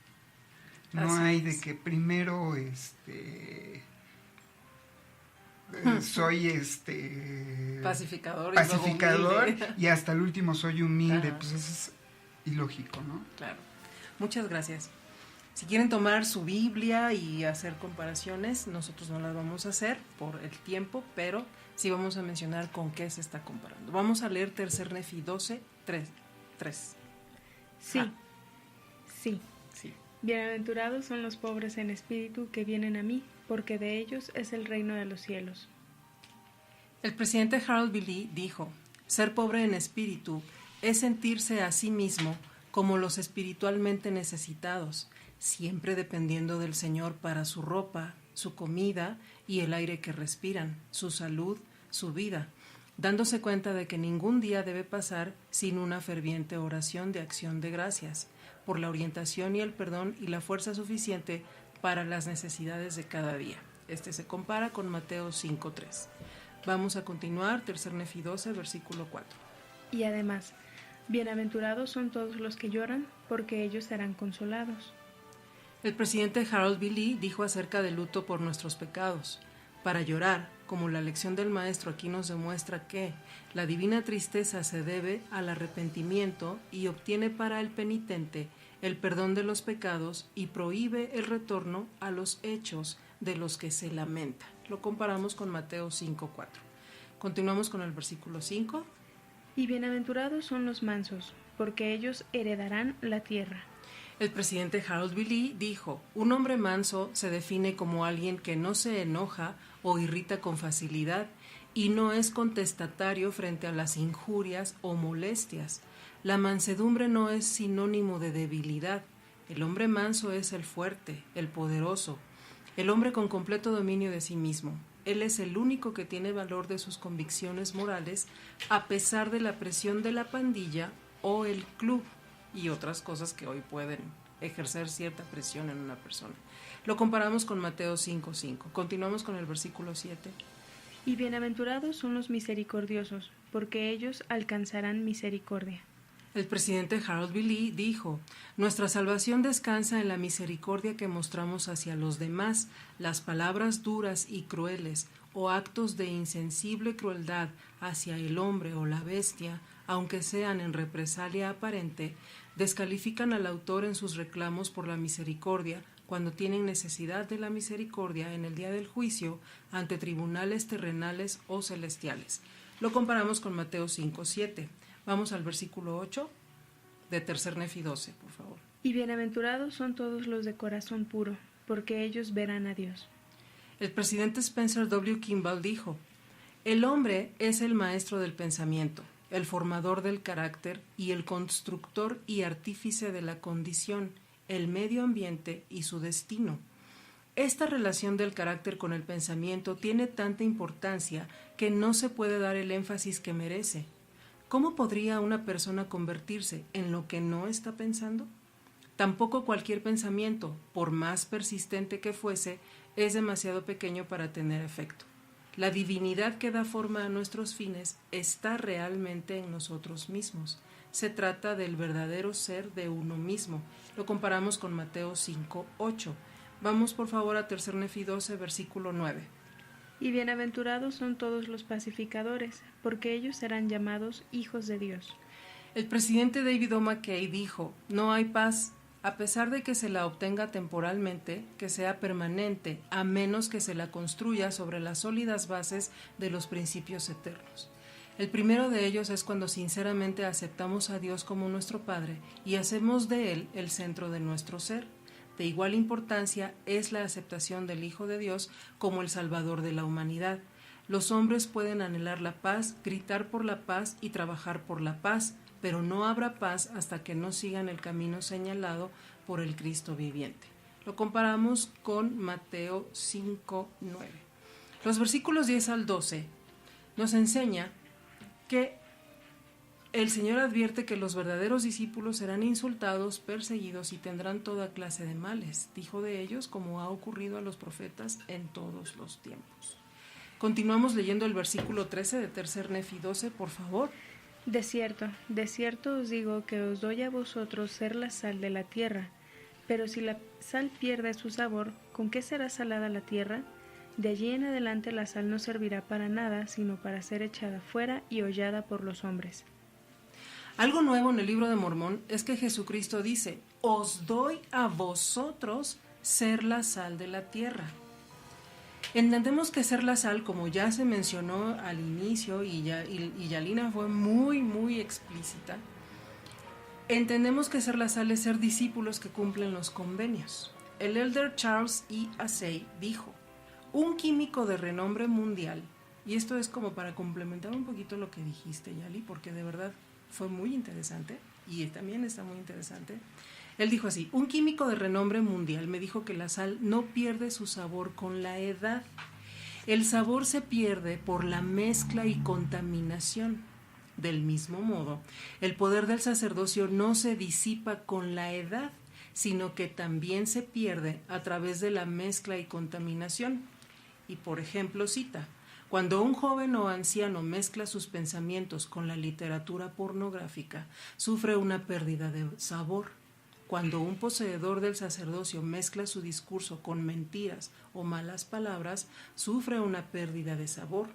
No hay de que primero soy pacificador y hasta el último soy humilde. Pues eso es ilógico, ¿no? Claro. Muchas gracias. Si quieren tomar su Biblia y hacer comparaciones, nosotros no las vamos a hacer por el tiempo, pero sí vamos a mencionar con qué se está comparando. Vamos a leer Tercer Nefi 12, 3. Sí. Bienaventurados son los pobres en espíritu que vienen a mí, porque de ellos es el reino de los cielos. El presidente Harold B. Lee dijo: ser pobre en espíritu es sentirse a sí mismo como los espiritualmente necesitados, siempre dependiendo del Señor para su ropa, su comida y el aire que respiran, su salud, su vida, dándose cuenta de que ningún día debe pasar sin una ferviente oración de acción de gracias, por la orientación y el perdón y la fuerza suficiente para las necesidades de cada día. Este se compara con Mateo 5:3. Vamos a continuar, Tercer Nefi 12, versículo 4. Y además, bienaventurados son todos los que lloran, porque ellos serán consolados. El presidente Harold B. Lee dijo acerca del luto por nuestros pecados: para llorar, como la lección del maestro aquí nos demuestra que la divina tristeza se debe al arrepentimiento y obtiene para el penitente el perdón de los pecados y prohíbe el retorno a los hechos de los que se lamenta. Lo comparamos con Mateo 5:4. Continuamos con el versículo 5. Y bienaventurados son los mansos, porque ellos heredarán la tierra. El presidente Harold B. Lee dijo: un hombre manso se define como alguien que no se enoja o irrita con facilidad y no es contestatario frente a las injurias o molestias. La mansedumbre no es sinónimo de debilidad. El hombre manso es el fuerte, el poderoso, el hombre con completo dominio de sí mismo. Él es el único que tiene valor de sus convicciones morales a pesar de la presión de la pandilla o el club y otras cosas que hoy pueden ejercer cierta presión en una persona. Lo comparamos con Mateo 5:5. Continuamos con el versículo 7. Y bienaventurados son los misericordiosos, porque ellos alcanzarán misericordia. El presidente Harold B. Lee dijo: nuestra salvación descansa en la misericordia que mostramos hacia los demás. Las palabras duras y crueles o actos de insensible crueldad hacia el hombre o la bestia, aunque sean en represalia aparente, descalifican al autor en sus reclamos por la misericordia cuando tienen necesidad de la misericordia en el día del juicio ante tribunales terrenales o celestiales. Lo comparamos con Mateo 5:7. Vamos al versículo 8 de Tercer Nefi 12, por favor. Y bienaventurados son todos los de corazón puro, porque ellos verán a Dios. El presidente Spencer W. Kimball dijo: el hombre es el maestro del pensamiento, el formador del carácter y el constructor y artífice de la condición, el medio ambiente y su destino. Esta relación del carácter con el pensamiento tiene tanta importancia que no se puede dar el énfasis que merece. ¿Cómo podría una persona convertirse en lo que no está pensando? Tampoco cualquier pensamiento, por más persistente que fuese, es demasiado pequeño para tener efecto. La divinidad que da forma a nuestros fines está realmente en nosotros mismos. Se trata del verdadero ser de uno mismo. Lo comparamos con Mateo 5:8. Vamos por favor a Tercer Nefi 12, versículo 9. Y bienaventurados son todos los pacificadores, porque ellos serán llamados hijos de Dios. El presidente David O. McKay dijo: no hay paz, a pesar de que se la obtenga temporalmente, que sea permanente, a menos que se la construya sobre las sólidas bases de los principios eternos. El primero de ellos es cuando sinceramente aceptamos a Dios como nuestro Padre y hacemos de Él el centro de nuestro ser. De igual importancia es la aceptación del Hijo de Dios como el Salvador de la humanidad. Los hombres pueden anhelar la paz, gritar por la paz y trabajar por la paz, pero no habrá paz hasta que no sigan el camino señalado por el Cristo viviente. Lo comparamos con Mateo 5:9. Los versículos 10 al 12 nos enseña que el Señor advierte que los verdaderos discípulos serán insultados, perseguidos y tendrán toda clase de males. Dijo de ellos como ha ocurrido a los profetas en todos los tiempos. Continuamos leyendo el versículo 13 de Tercer Nefi 12, por favor. De cierto os digo que os doy a vosotros ser la sal de la tierra. Pero si la sal pierde su sabor, ¿con qué será salada la tierra? De allí en adelante la sal no servirá para nada, sino para ser echada fuera y hollada por los hombres. Algo nuevo en el libro de Mormón es que Jesucristo dice: os doy a vosotros ser la sal de la tierra. Entendemos que ser la sal, como ya se mencionó al inicio y Yalina fue muy explícita, entendemos que ser la sal es ser discípulos que cumplen los convenios. El elder Charles E. Assay dijo: un químico de renombre mundial, y esto es como para complementar un poquito lo que dijiste, Yali, porque de verdad fue muy interesante y también está muy interesante. Él dijo así: un químico de renombre mundial me dijo que la sal no pierde su sabor con la edad. El sabor se pierde por la mezcla y contaminación. Del mismo modo, el poder del sacerdocio no se disipa con la edad, sino que también se pierde a través de la mezcla y contaminación. Y por ejemplo cita: cuando un joven o anciano mezcla sus pensamientos con la literatura pornográfica, sufre una pérdida de sabor. Cuando un poseedor del sacerdocio mezcla su discurso con mentiras o malas palabras, sufre una pérdida de sabor.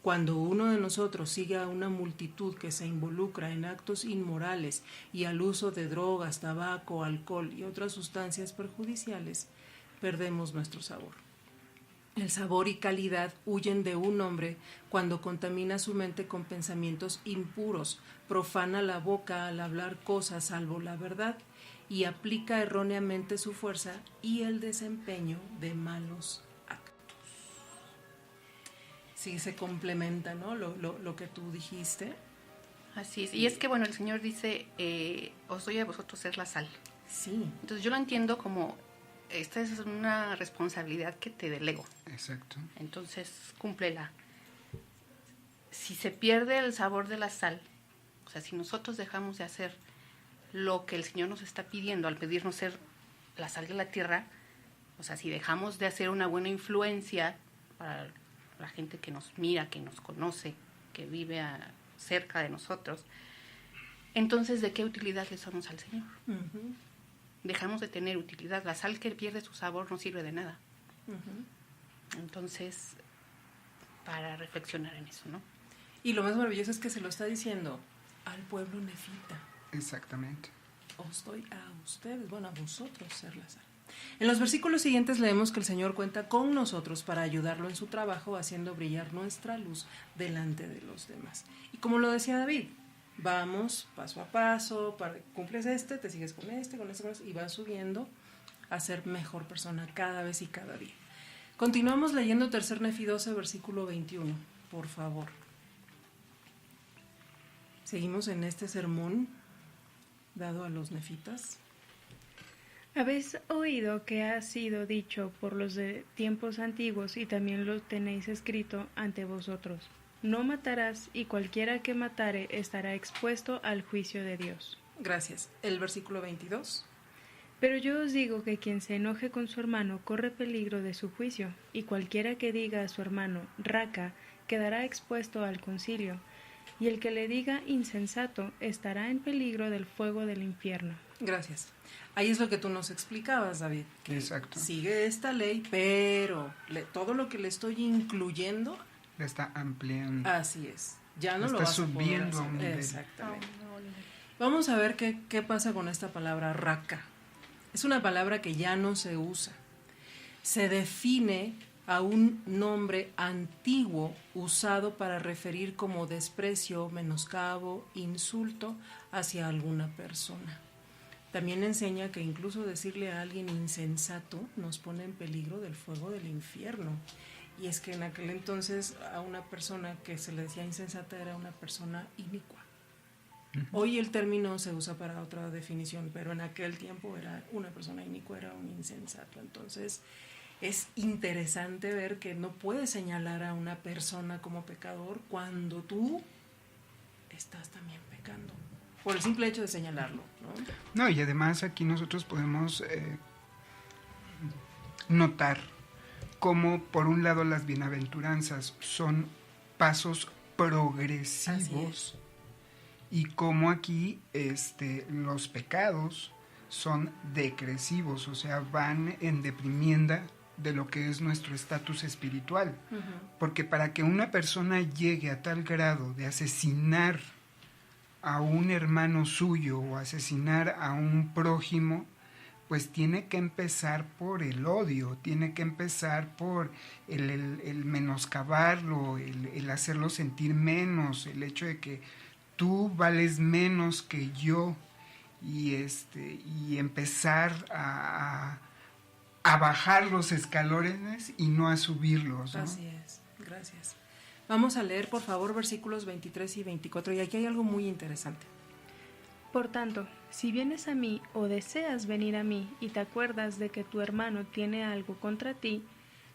Cuando uno de nosotros sigue a una multitud que se involucra en actos inmorales y al uso de drogas, tabaco, alcohol y otras sustancias perjudiciales, perdemos nuestro sabor. El sabor y calidad huyen de un hombre cuando contamina su mente con pensamientos impuros, profana la boca al hablar cosas salvo la verdad, y aplica erróneamente su fuerza y el desempeño de malos actos. Sí, se complementa, ¿no? Lo que tú dijiste. Así es. Y es que, bueno, el Señor dice, os doy a vosotros ser la sal. Sí. Entonces yo lo entiendo como, esta es una responsabilidad que te delego. Exacto. Entonces, cúmplela. Si se pierde el sabor de la sal, o sea, si nosotros dejamos de hacer lo que el Señor nos está pidiendo al pedirnos ser la sal de la tierra, o sea, si dejamos de hacer una buena influencia para la gente que nos mira, que nos conoce, que vive cerca de nosotros, entonces, ¿de qué utilidad le somos al Señor? Uh-huh. Dejamos de tener utilidad. La sal que pierde su sabor no sirve de nada. Uh-huh. Entonces, para reflexionar en eso, ¿no? Y lo más maravilloso es que se lo está diciendo al pueblo nefita. Exactamente. Os doy a ustedes, bueno, a vosotros ser la sal. En los versículos siguientes leemos que el Señor cuenta con nosotros para ayudarlo en su trabajo, haciendo brillar nuestra luz delante de los demás. Y como lo decía David, vamos paso a paso, cumples te sigues con este, y vas subiendo a ser mejor persona cada vez y cada día. Continuamos leyendo 3 Nefi 12, versículo 21, por favor. Seguimos en este sermón dado a los nefitas. Habéis oído que ha sido dicho por los de tiempos antiguos y también lo tenéis escrito ante vosotros. No matarás y cualquiera que matare estará expuesto al juicio de Dios. Gracias. El versículo 22. Pero yo os digo que quien se enoje con su hermano corre peligro de su juicio, y cualquiera que diga a su hermano raca quedará expuesto al concilio, y el que le diga insensato estará en peligro del fuego del infierno. Gracias. Ahí es lo que tú nos explicabas, David. Que exacto. Sigue esta ley, pero todo lo que le estoy incluyendo le está ampliando. Así es. Ya no lo está vas subiendo a un poder hacer. nivel. Exactamente. Vamos a ver qué pasa con esta palabra raca. Es una palabra que ya no se usa. Se define a un nombre antiguo usado para referir como desprecio, menoscabo, insulto hacia alguna persona. También enseña que incluso decirle a alguien insensato nos pone en peligro del fuego del infierno. Y es que en aquel entonces a una persona que se le decía insensata era una persona inicua. Uh-huh. Hoy el término se usa para otra definición, pero en aquel tiempo era una persona inicua, era un insensato. Entonces es interesante ver que no puedes señalar a una persona como pecador cuando tú estás también pecando, por el simple hecho de señalarlo, ¿no? No, y además aquí nosotros podemos notar cómo por un lado las bienaventuranzas son pasos progresivos y cómo aquí los pecados son decresivos, o sea, van en deprimienda de lo que es nuestro estatus espiritual. Uh-huh. Porque para que una persona llegue a tal grado de asesinar a un hermano suyo o asesinar a un prójimo, pues tiene que empezar por el odio, tiene que empezar por el menoscabarlo, el hacerlo sentir menos, el hecho de que tú vales menos que yo, y empezar a bajar los escalones y no a subirlos, ¿no? Así es, gracias. Vamos a leer, por favor, versículos 23 y 24, y aquí hay algo muy interesante. Por tanto, si vienes a mí o deseas venir a mí y te acuerdas de que tu hermano tiene algo contra ti,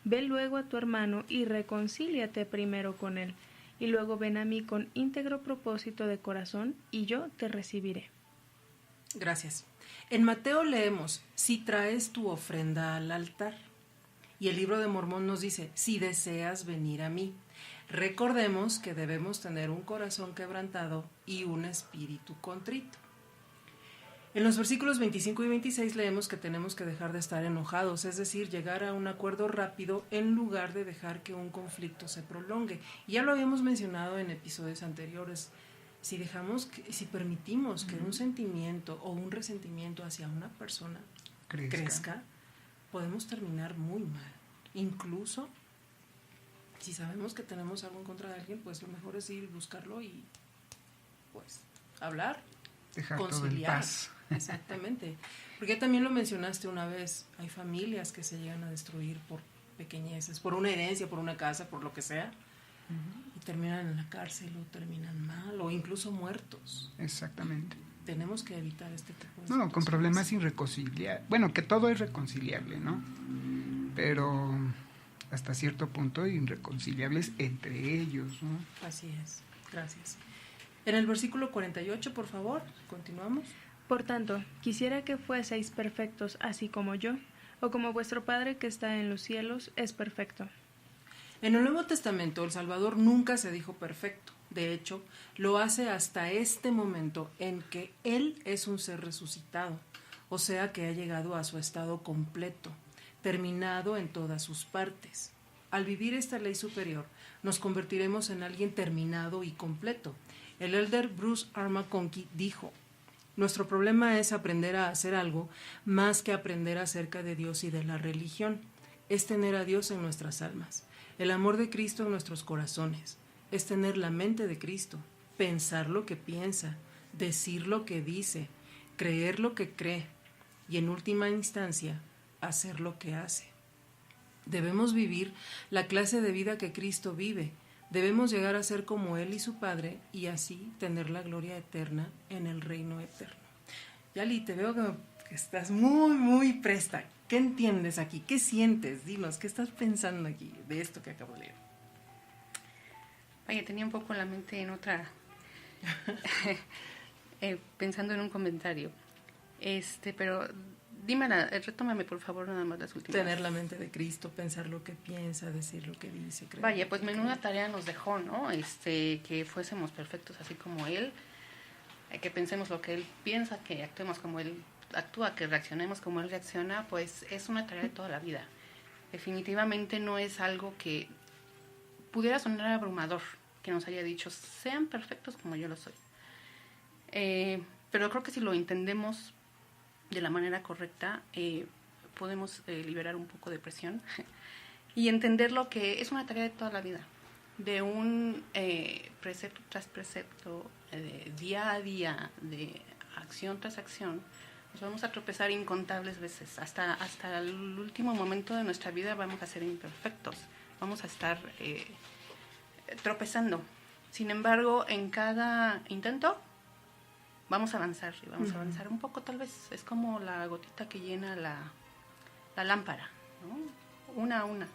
ve luego a tu hermano y reconcíliate primero con él, y luego ven a mí con íntegro propósito de corazón, y yo te recibiré. Gracias. En Mateo leemos, si traes tu ofrenda al altar. Y el libro de Mormón nos dice, si deseas venir a mí. Recordemos que debemos tener un corazón quebrantado y un espíritu contrito. En los versículos 25 y 26 leemos que tenemos que dejar de estar enojados, es decir, llegar a un acuerdo rápido en lugar de dejar que un conflicto se prolongue. Y ya lo habíamos mencionado en episodios anteriores. Si permitimos que un sentimiento o un resentimiento hacia una persona crezca, podemos terminar muy mal. Incluso si sabemos que tenemos algo en contra de alguien, pues lo mejor es ir y buscarlo y pues hablar dejar todo en conciliar. paz. Exactamente. Porque también lo mencionaste una vez, hay familias que se llegan a destruir por pequeñeces, por una herencia, por una casa, por lo que sea, y terminan en la cárcel o terminan mal o incluso muertos. Exactamente. Tenemos que evitar este tipo de No, situaciones. con problemas irreconciliables. Bueno, que todo es reconciliable, ¿no? Pero hasta cierto punto irreconciliables entre ellos, ¿no? Así es. Gracias. En el versículo 48, por favor, continuamos. Por tanto, quisiera que fueseis perfectos así como yo, o como vuestro Padre que está en los cielos es perfecto. En el Nuevo Testamento, el Salvador nunca se dijo perfecto. De hecho, lo hace hasta este momento en que Él es un ser resucitado, o sea que ha llegado a su estado completo, terminado en todas sus partes. Al vivir esta ley superior, nos convertiremos en alguien terminado y completo. El elder Bruce R. McConkie dijo: nuestro problema es aprender a hacer algo más que aprender acerca de Dios y de la religión. Es tener a Dios en nuestras almas, el amor de Cristo en nuestros corazones. Es tener la mente de Cristo, pensar lo que piensa, decir lo que dice, creer lo que cree y, en última instancia, hacer lo que hace. Debemos vivir la clase de vida que Cristo vive. Debemos llegar a ser como Él y su Padre y así tener la gloria eterna en el reino eterno. Yali, te veo que estás muy, muy presta. ¿Qué entiendes aquí? ¿Qué sientes? Dinos, ¿qué estás pensando aquí de esto que acabo de leer? Vaya, tenía un poco la mente en otra, pensando en un comentario. Pero dime, retómame por favor nada más las últimas. Tener la mente de Cristo, pensar lo que piensa, decir lo que dice, creer. Vaya, pues menuda tarea nos dejó, ¿no? Que fuésemos perfectos así como Él, que pensemos lo que Él piensa, que actuemos como Él actúa, que reaccionemos como Él reacciona, pues es una tarea de toda la vida. Definitivamente no es algo que pudiera sonar abrumador, que nos haya dicho, sean perfectos como yo lo soy. Pero creo que si lo entendemos de la manera correcta, podemos liberar un poco de presión y entender lo que es una tarea de toda la vida, de un precepto tras precepto, día a día, de acción tras acción. Nos vamos a tropezar incontables veces, hasta el último momento de nuestra vida vamos a ser imperfectos, vamos a estar tropezando. Sin embargo, en cada intento vamos a avanzar y vamos a avanzar un poco, tal vez es como la gotita que llena la lámpara, ¿no? Una a una.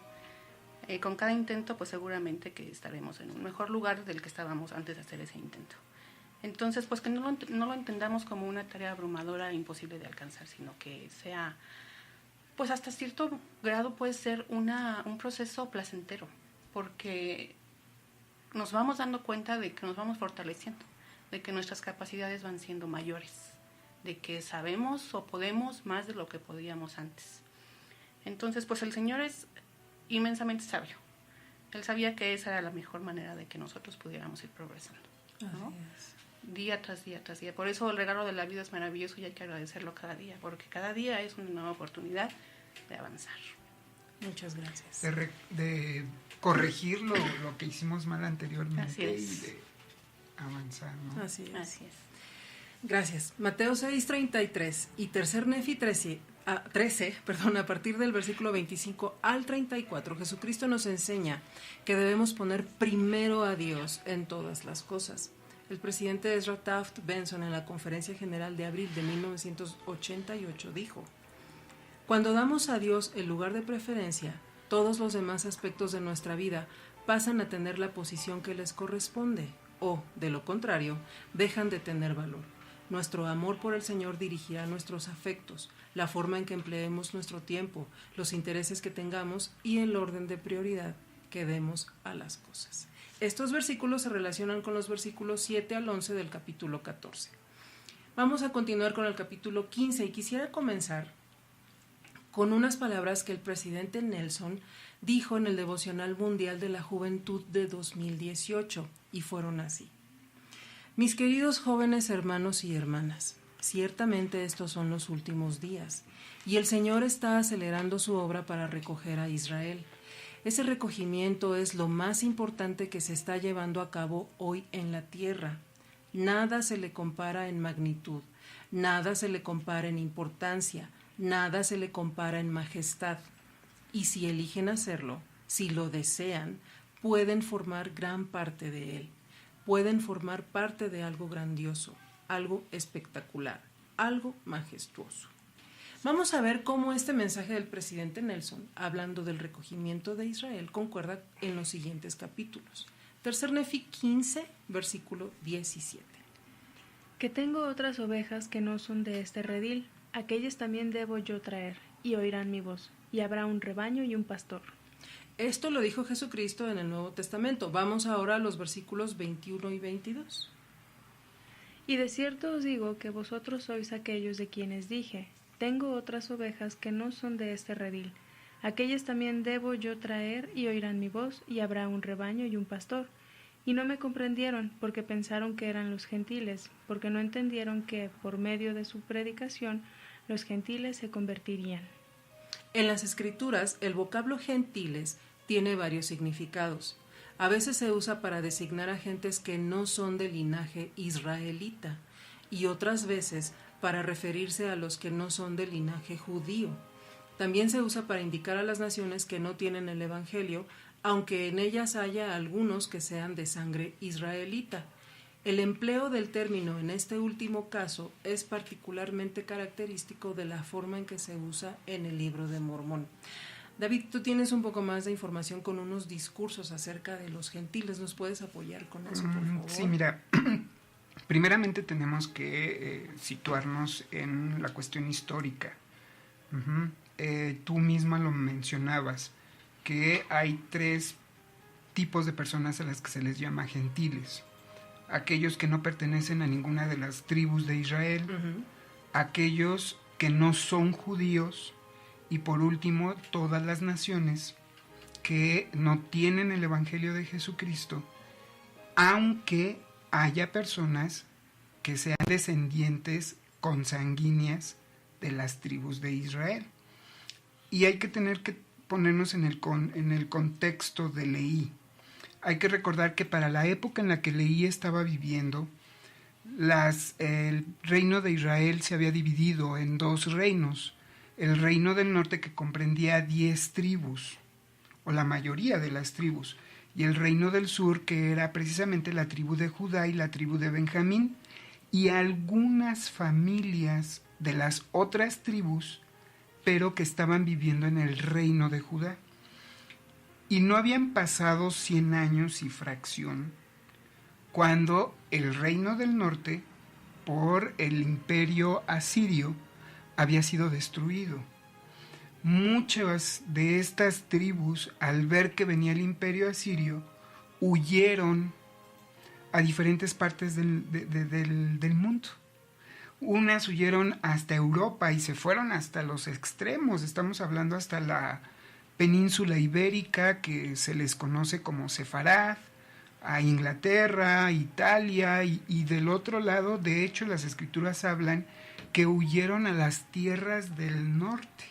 Con cada intento, pues seguramente que estaremos en un mejor lugar del que estábamos antes de hacer ese intento. Entonces, pues que no lo entendamos como una tarea abrumadora e imposible de alcanzar, sino que sea, pues hasta cierto grado puede ser un proceso placentero, porque nos vamos dando cuenta de que nos vamos fortaleciendo, de que nuestras capacidades van siendo mayores, de que sabemos o podemos más de lo que podíamos antes. Entonces, pues el Señor es inmensamente sabio. Él sabía que esa era la mejor manera de que nosotros pudiéramos ir progresando, ¿no? Día tras día tras día. Por eso el regalo de la vida es maravilloso y hay que agradecerlo cada día, porque cada día es una nueva oportunidad de avanzar. Muchas gracias. De corregir lo que hicimos mal anteriormente. Así es. Y de avanzar, ¿no? Así es. Así es. Gracias. Mateo 6:33 y tercer Nefi 13, a partir del versículo 25 al 34, Jesucristo nos enseña que debemos poner primero a Dios en todas las cosas. El presidente Ezra Taft Benson en la Conferencia General de abril de 1988 dijo: cuando damos a Dios el lugar de preferencia, todos los demás aspectos de nuestra vida pasan a tener la posición que les corresponde o, de lo contrario, dejan de tener valor. Nuestro amor por el Señor dirigirá nuestros afectos, la forma en que empleemos nuestro tiempo, los intereses que tengamos y el orden de prioridad que demos a las cosas. Estos versículos se relacionan con los versículos 7 al 11 del capítulo 14. Vamos a continuar con el capítulo 15 y quisiera comenzar con unas palabras que el presidente Nelson dijo en el Devocional Mundial de la Juventud de 2018 y fueron así: mis queridos jóvenes hermanos y hermanas, ciertamente estos son los últimos días y el Señor está acelerando su obra para recoger a Israel. Ese recogimiento es lo más importante que se está llevando a cabo hoy en la tierra. Nada se le compara en magnitud, nada se le compara en importancia, nada se le compara en majestad. Y si eligen hacerlo, si lo desean, pueden formar gran parte de él. Pueden formar parte de algo grandioso, algo espectacular, algo majestuoso. Vamos a ver cómo este mensaje del presidente Nelson, hablando del recogimiento de Israel, concuerda en los siguientes capítulos. Tercer Nefi 15, versículo 17. Que tengo otras ovejas que no son de este redil, aquellas también debo yo traer, y oirán mi voz, y habrá un rebaño y un pastor. Esto lo dijo Jesucristo en el Nuevo Testamento. Vamos ahora a los versículos 21 y 22. Y de cierto os digo que vosotros sois aquellos de quienes dije, tengo otras ovejas que no son de este redil, aquellas también debo yo traer, y oirán mi voz, y habrá un rebaño y un pastor. Y no me comprendieron, porque pensaron que eran los gentiles, porque no entendieron que, por medio de su predicación, los gentiles se convertirían. En las Escrituras, el vocablo gentiles tiene varios significados. A veces se usa para designar a gentes que no son del linaje israelita, y otras veces para referirse a los que no son del linaje judío. También se usa para indicar a las naciones que no tienen el Evangelio, aunque en ellas haya algunos que sean de sangre israelita. El empleo del término en este último caso es particularmente característico de la forma en que se usa en el Libro de Mormón. David, tú tienes un poco más de información con unos discursos acerca de los gentiles. ¿Nos puedes apoyar con eso, por favor? Sí, mira, primeramente tenemos que situarnos en la cuestión histórica. Tú misma lo mencionabas, que hay 3 tipos de personas a las que se les llama gentiles. Aquellos que no pertenecen a ninguna de las tribus de Israel, aquellos que no son judíos, y por último, todas las naciones que no tienen el Evangelio de Jesucristo, aunque haya personas que sean descendientes consanguíneas de las tribus de Israel. Y hay que ponernos en el contexto de Leí. Hay que recordar que para la época en la que Leí estaba viviendo, el reino de Israel se había dividido en 2 reinos. El reino del norte, que comprendía 10 tribus, o la mayoría de las tribus, y el reino del sur, que era precisamente la tribu de Judá y la tribu de Benjamín, y algunas familias de las otras tribus, pero que estaban viviendo en el reino de Judá. Y no habían pasado 100 años y fracción cuando el reino del norte, por el imperio asirio, había sido destruido. Muchas de estas tribus, al ver que venía el imperio asirio, huyeron a diferentes partes del mundo. Unas huyeron hasta Europa y se fueron hasta los extremos. Estamos hablando hasta la península ibérica, que se les conoce como Sefarad, a Inglaterra, Italia, y del otro lado, de hecho, las escrituras hablan que huyeron a las tierras del norte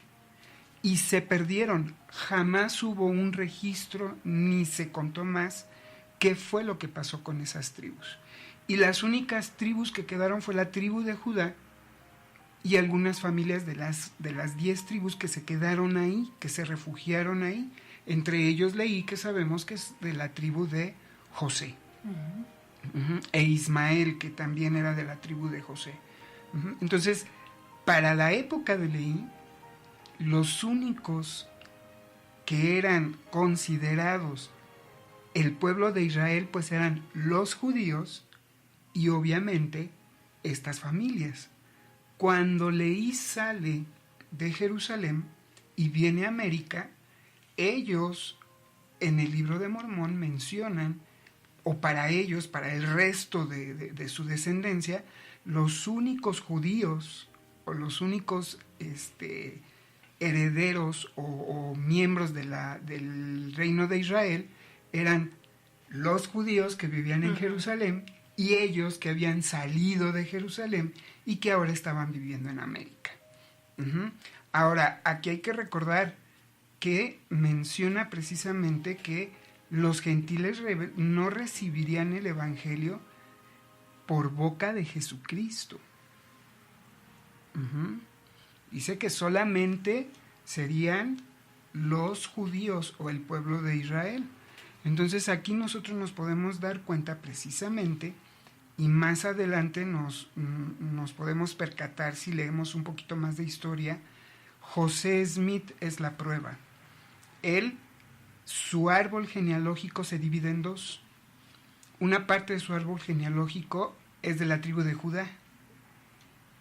y se perdieron. Jamás hubo un registro, ni se contó más qué fue lo que pasó con esas tribus. Y las únicas tribus que quedaron fue la tribu de Judá y algunas familias de las 10 tribus que se quedaron ahí, que se refugiaron ahí. Entre ellos Leí, que sabemos que es de la tribu de José. E Ismael, que también era de la tribu de José. Entonces, para la época de Leí, los únicos que eran considerados el pueblo de Israel, pues eran los judíos y obviamente estas familias. Cuando Leí sale de Jerusalén y viene a América, ellos en el Libro de Mormón mencionan, o para ellos, para el resto de su descendencia, los únicos judíos o los únicos herederos o miembros del reino de Israel eran los judíos que vivían en Jerusalén y ellos que habían salido de Jerusalén y que ahora estaban viviendo en América. Ahora, aquí hay que recordar que menciona precisamente que los gentiles no recibirían el Evangelio por boca de Jesucristo. Dice que solamente serían los judíos o el pueblo de Israel. Entonces aquí nosotros nos podemos dar cuenta precisamente, y más adelante nos podemos percatar si leemos un poquito más de historia. José Smith es la prueba. Su árbol genealógico se divide en dos. Una parte de su árbol genealógico es de la tribu de Judá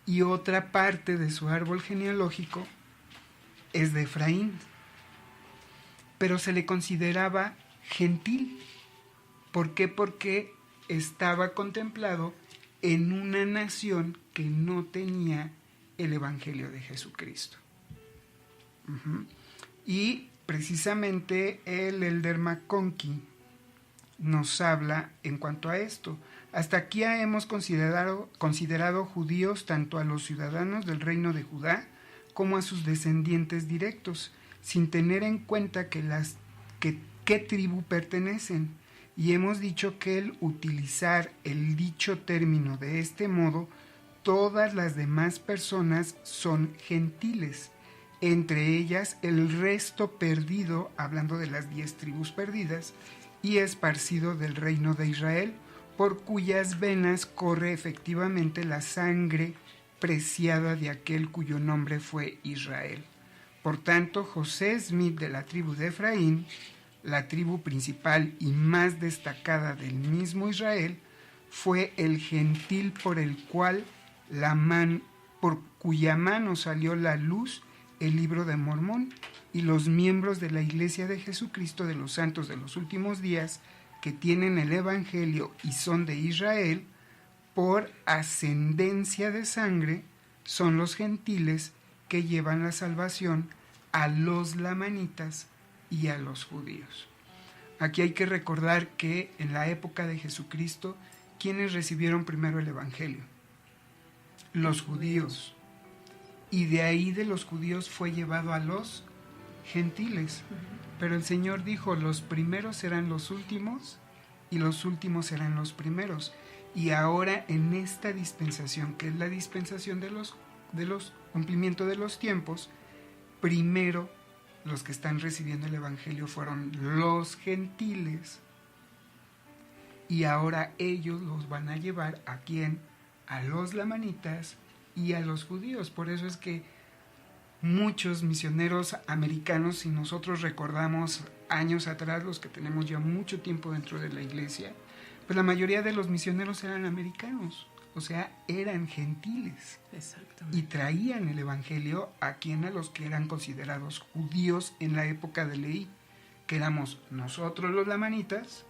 y otra parte de su árbol genealógico es de Efraín, pero se le consideraba gentil. ¿Por qué? Porque estaba contemplado en una nación que no tenía el Evangelio de Jesucristo. Y precisamente el Elder McConkie nos habla en cuanto a esto. Hasta aquí hemos considerado judíos tanto a los ciudadanos del reino de Judá como a sus descendientes directos, sin tener en cuenta qué tribu pertenecen. Y hemos dicho que el utilizar el dicho término de este modo, todas las demás personas son gentiles, entre ellas el resto perdido, hablando de las 10 tribus perdidas, y esparcido del reino de Israel, por cuyas venas corre efectivamente la sangre preciada de aquel cuyo nombre fue Israel. Por tanto, José Smith de la tribu de Efraín, la tribu principal y más destacada del mismo Israel, fue el gentil por cuya mano salió la luz el libro de Mormón, y los miembros de la Iglesia de Jesucristo de los Santos de los Últimos Días, que tienen el Evangelio y son de Israel, por ascendencia de sangre, son los gentiles que llevan la salvación a los lamanitas y a los judíos. Aquí hay que recordar que en la época de Jesucristo, ¿quiénes recibieron primero el Evangelio? Los judíos. Y de ahí de los judíos fue llevado a los gentiles. Pero el Señor dijo, los primeros serán los últimos y los últimos serán los primeros. Y ahora en esta dispensación, que es la dispensación de los cumplimiento de los tiempos, primero los que están recibiendo el Evangelio fueron los gentiles, y ahora ellos los van a llevar ¿a quién? A los lamanitas y a los judíos. Por eso es que muchos misioneros americanos, si nosotros recordamos años atrás, los que tenemos ya mucho tiempo dentro de la iglesia, pues la mayoría de los misioneros eran americanos, o sea, eran gentiles. Exactamente. Y traían el Evangelio a los que eran considerados judíos en la época de ley, que éramos nosotros los lamanitas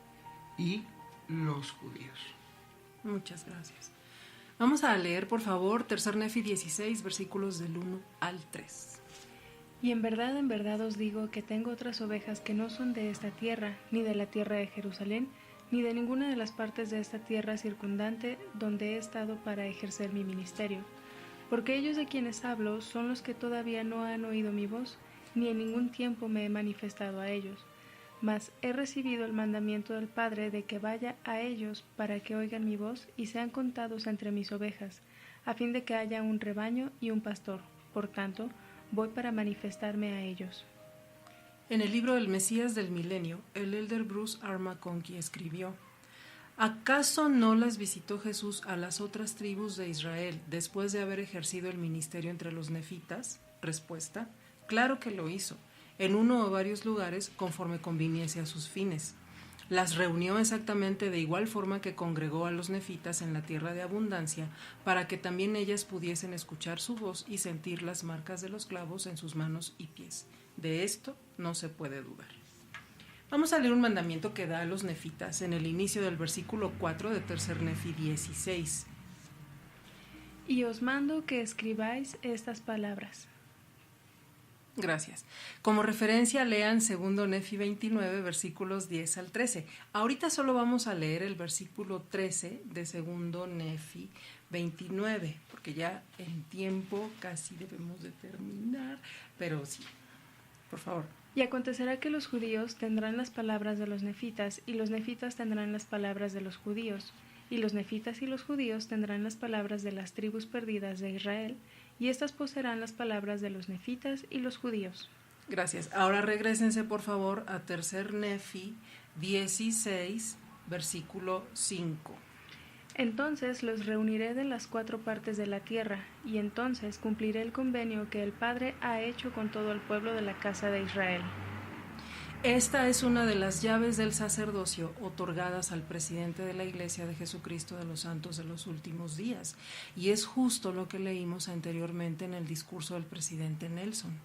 y los judíos. Muchas gracias. Vamos a leer, por favor, 3 Nefi 16, versículos del 1 al 3. Y en verdad os digo que tengo otras ovejas que no son de esta tierra, ni de la tierra de Jerusalén, ni de ninguna de las partes de esta tierra circundante donde he estado para ejercer mi ministerio. Porque ellos de quienes hablo son los que todavía no han oído mi voz, ni en ningún tiempo me he manifestado a ellos. Mas he recibido el mandamiento del Padre de que vaya a ellos para que oigan mi voz y sean contados entre mis ovejas, a fin de que haya un rebaño y un pastor. Por tanto, voy para manifestarme a ellos. En el libro del Mesías del Milenio, el elder Bruce R. McConkie escribió: ¿Acaso no las visitó Jesús a las otras tribus de Israel después de haber ejercido el ministerio entre los nefitas? Respuesta: claro que lo hizo, en uno o varios lugares conforme conviniese a sus fines. Las reunió exactamente de igual forma que congregó a los nefitas en la tierra de abundancia, para que también ellas pudiesen escuchar su voz y sentir las marcas de los clavos en sus manos y pies. De esto no se puede dudar. Vamos a leer un mandamiento que da a los nefitas en el inicio del versículo 4 de 3 Nefi 16. Y os mando que escribáis estas palabras. Gracias. Como referencia lean 2 Nefi 29, versículos 10 al 13. Ahorita solo vamos a leer el versículo 13 de 2 Nefi 29, porque ya en tiempo casi debemos de terminar, pero sí, por favor. Y acontecerá que los judíos tendrán las palabras de los nefitas, y los nefitas tendrán las palabras de los judíos. Y los nefitas y los judíos tendrán las palabras de las tribus perdidas de Israel, y éstas poseerán las palabras de los nefitas y los judíos. Gracias. Ahora regrésense por favor a Tercer Nefi 16, versículo 5. Entonces los reuniré de las 4 partes de la tierra, y entonces cumpliré el convenio que el Padre ha hecho con todo el pueblo de la casa de Israel. Esta es una de las llaves del sacerdocio otorgadas al presidente de la Iglesia de Jesucristo de los Santos de los Últimos Días, y es justo lo que leímos anteriormente en el discurso del presidente Nelson.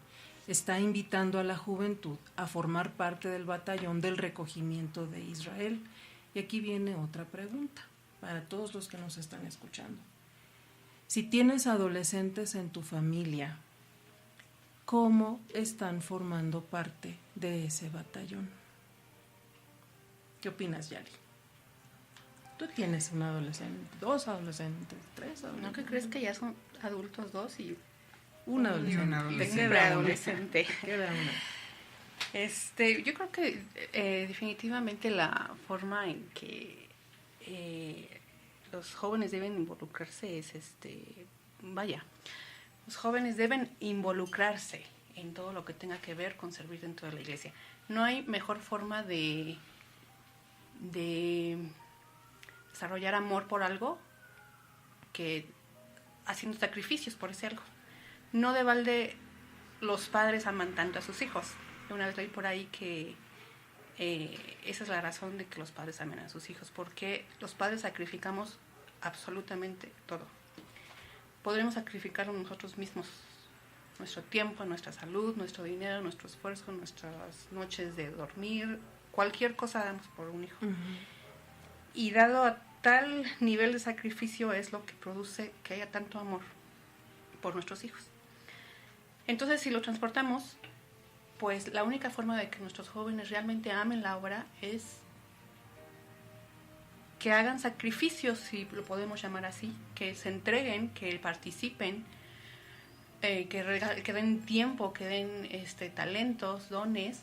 Está invitando a la juventud a formar parte del batallón del recogimiento de Israel. Y aquí viene otra pregunta para todos los que nos están escuchando. Si tienes adolescentes en tu familia, ¿cómo están formando parte de ese batallón? ¿Qué opinas, Yali? Tú tienes un adolescente, 2 adolescentes, 3 adolescentes. ¿No que crees que ya son adultos 2 y un adolescente? un adolescente. Tengo preadolescente. Queda una. Yo creo que definitivamente la forma en que los jóvenes deben involucrarse es los jóvenes deben involucrarse en todo lo que tenga que ver con servir dentro de la iglesia. No hay mejor forma de desarrollar amor por algo que haciendo sacrificios por ese algo. No de balde los padres aman tanto a sus hijos. Una vez leí por ahí que esa es la razón de que los padres amen a sus hijos, porque los padres sacrificamos absolutamente todo. Podremos sacrificar nosotros mismos, nuestro tiempo, nuestra salud, nuestro dinero, nuestro esfuerzo, nuestras noches de dormir, cualquier cosa damos por un hijo. Uh-huh. Y dado a tal nivel de sacrificio es lo que produce que haya tanto amor por nuestros hijos. Entonces, si lo transportamos, pues la única forma de que nuestros jóvenes realmente amen la obra es que hagan sacrificios, si lo podemos llamar así, que se entreguen, que participen, que den tiempo, que den talentos, dones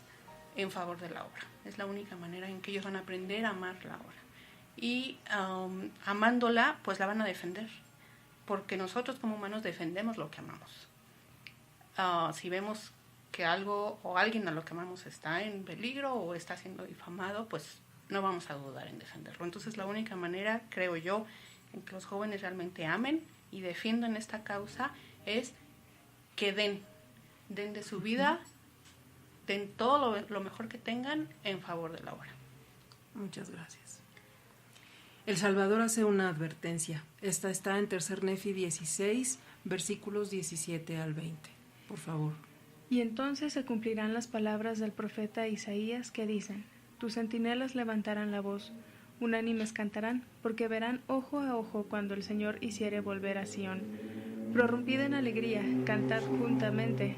en favor de la obra. Es la única manera en que ellos van a aprender a amar la obra. Y amándola, pues la van a defender, porque nosotros como humanos defendemos lo que amamos. Si vemos que algo o alguien a lo que amamos está en peligro o está siendo difamado, pues no vamos a dudar en defenderlo. Entonces la única manera, creo yo, en que los jóvenes realmente amen y defiendan esta causa es que den de su vida, den todo lo mejor que tengan en favor de la obra. Muchas gracias. El Salvador hace una advertencia. Esta está en Tercer Nefi 16, versículos 17 al 20. Por favor. Y entonces se cumplirán las palabras del profeta Isaías que dicen: tus centinelas levantarán la voz, unánimes cantarán, porque verán ojo a ojo cuando el Señor hiciere volver a Sión. Prorrumpid en alegría, cantad juntamente,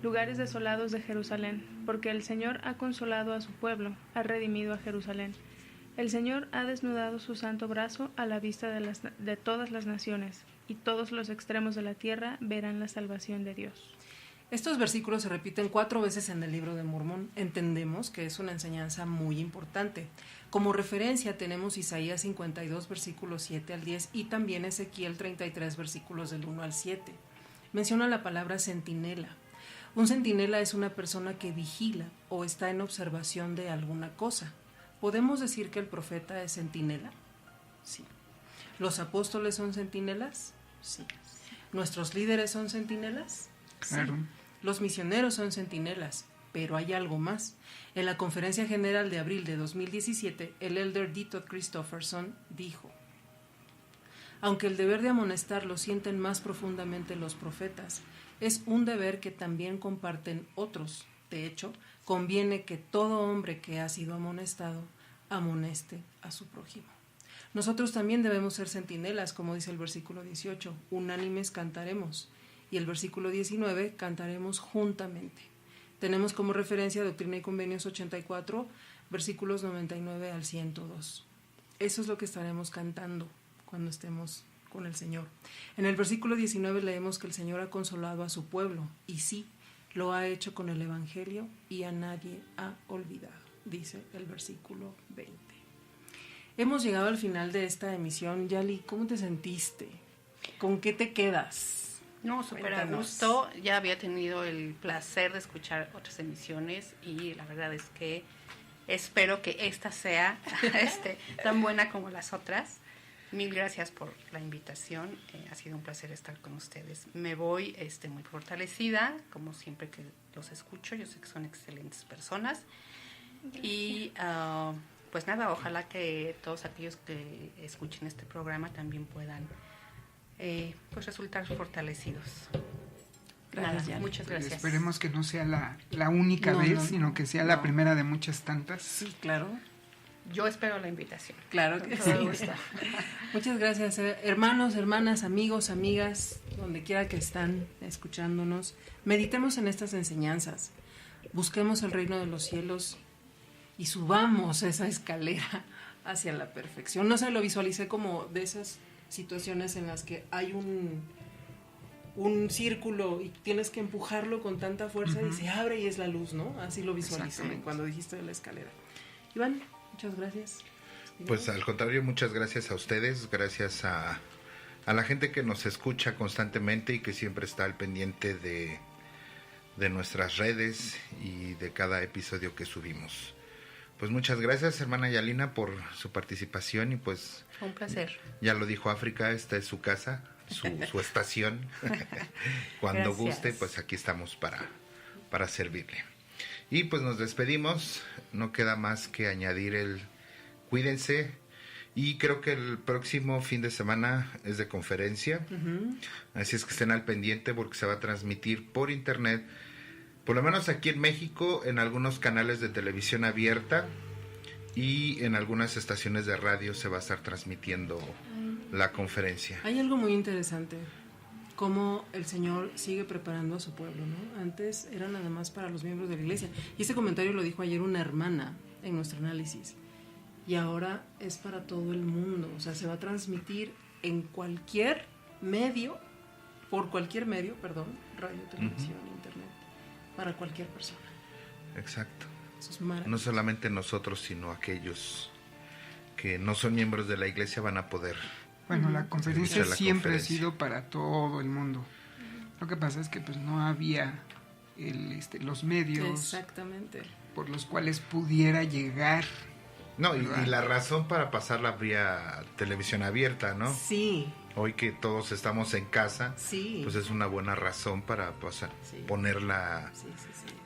lugares desolados de Jerusalén, porque el Señor ha consolado a su pueblo, ha redimido a Jerusalén. El Señor ha desnudado su santo brazo a la vista de todas las naciones, y todos los extremos de la tierra verán la salvación de Dios. Estos versículos se repiten 4 veces en el libro de Mormón. Entendemos que es una enseñanza muy importante. Como referencia tenemos Isaías 52, versículos 7 al 10 y también Ezequiel 33, versículos del 1 al 7. Menciona la palabra centinela. Un centinela es una persona que vigila o está en observación de alguna cosa. ¿Podemos decir que el profeta es centinela? Sí. ¿Los apóstoles son centinelas? Sí. ¿Nuestros líderes son centinelas? Claro. Sí. Los misioneros son centinelas, pero hay algo más. En la Conferencia General de abril de 2017, el elder Dito Christofferson dijo: aunque el deber de amonestar lo sienten más profundamente los profetas, es un deber que también comparten otros. De hecho, conviene que todo hombre que ha sido amonestado amoneste a su prójimo. Nosotros también debemos ser centinelas, como dice el versículo 18, unánimes cantaremos. Y el versículo 19, cantaremos juntamente. Tenemos como referencia Doctrina y Convenios 84, versículos 99 al 102. Eso es lo que estaremos cantando cuando estemos con el Señor. En el versículo 19 leemos que el Señor ha consolado a su pueblo, y sí, lo ha hecho con el Evangelio y a nadie ha olvidado, dice el versículo 20. Hemos llegado al final de esta emisión. Yali, ¿cómo te sentiste? ¿Con qué te quedas? No, súper a Cuéntanos. gusto. Ya había tenido el placer de escuchar otras emisiones y la verdad es que espero que esta sea tan buena como las otras. Mil gracias por la invitación. Ha sido un placer estar con ustedes. Me voy muy fortalecida, como siempre que los escucho. Yo sé que son excelentes personas. Gracias. Y pues nada, ojalá que todos aquellos que escuchen este programa también puedan pues resultar fortalecidos. Gracias, nada, muchas gracias. Esperemos que no sea la única vez, sino que sea la primera de muchas tantas. Sí, claro. Yo espero la invitación. Claro que sí. Muchas gracias, hermanos, hermanas, amigos, amigas, donde quiera que están escuchándonos. Meditemos en estas enseñanzas. Busquemos el reino de los cielos y subamos esa escalera hacia la perfección. No sé, lo visualicé como de esas situaciones en las que hay un círculo y tienes que empujarlo con tanta fuerza y se abre y es la luz, ¿no? Así lo visualicé cuando dijiste de la escalera. Iván, muchas gracias. Pues al contrario, muchas gracias a ustedes, gracias a la gente que nos escucha constantemente y que siempre está al pendiente de nuestras redes y de cada episodio que subimos. Pues muchas gracias, hermana Yalina, por su participación y pues... Un placer. Ya lo dijo África, esta es su casa, su estación. Cuando guste, pues aquí estamos para servirle. Y pues nos despedimos, no queda más que añadir cuídense, y creo que el próximo fin de semana es de conferencia, así es que estén al pendiente porque se va a transmitir por internet, por lo menos aquí en México, en algunos canales de televisión abierta y en algunas estaciones de radio se va a estar transmitiendo la conferencia. Hay algo muy interesante, cómo el Señor sigue preparando a su pueblo, ¿no? Antes era nada más para los miembros de la iglesia, y este comentario lo dijo ayer una hermana en nuestro análisis, y ahora es para todo el mundo, o sea, se va a transmitir en cualquier medio, por cualquier medio, radio, televisión, internet, para cualquier persona. Exacto. Eso es maravilloso. No solamente nosotros, sino aquellos que no son miembros de la iglesia van a poder. Bueno, la conferencia siempre ha sido para todo el mundo. Lo que pasa es que pues no había los medios. Exactamente. Por los cuales pudiera llegar. No, y la razón para pasarla vía televisión abierta, ¿no? Sí. Hoy que todos estamos en casa, pues es una buena razón para ponerla. Sí.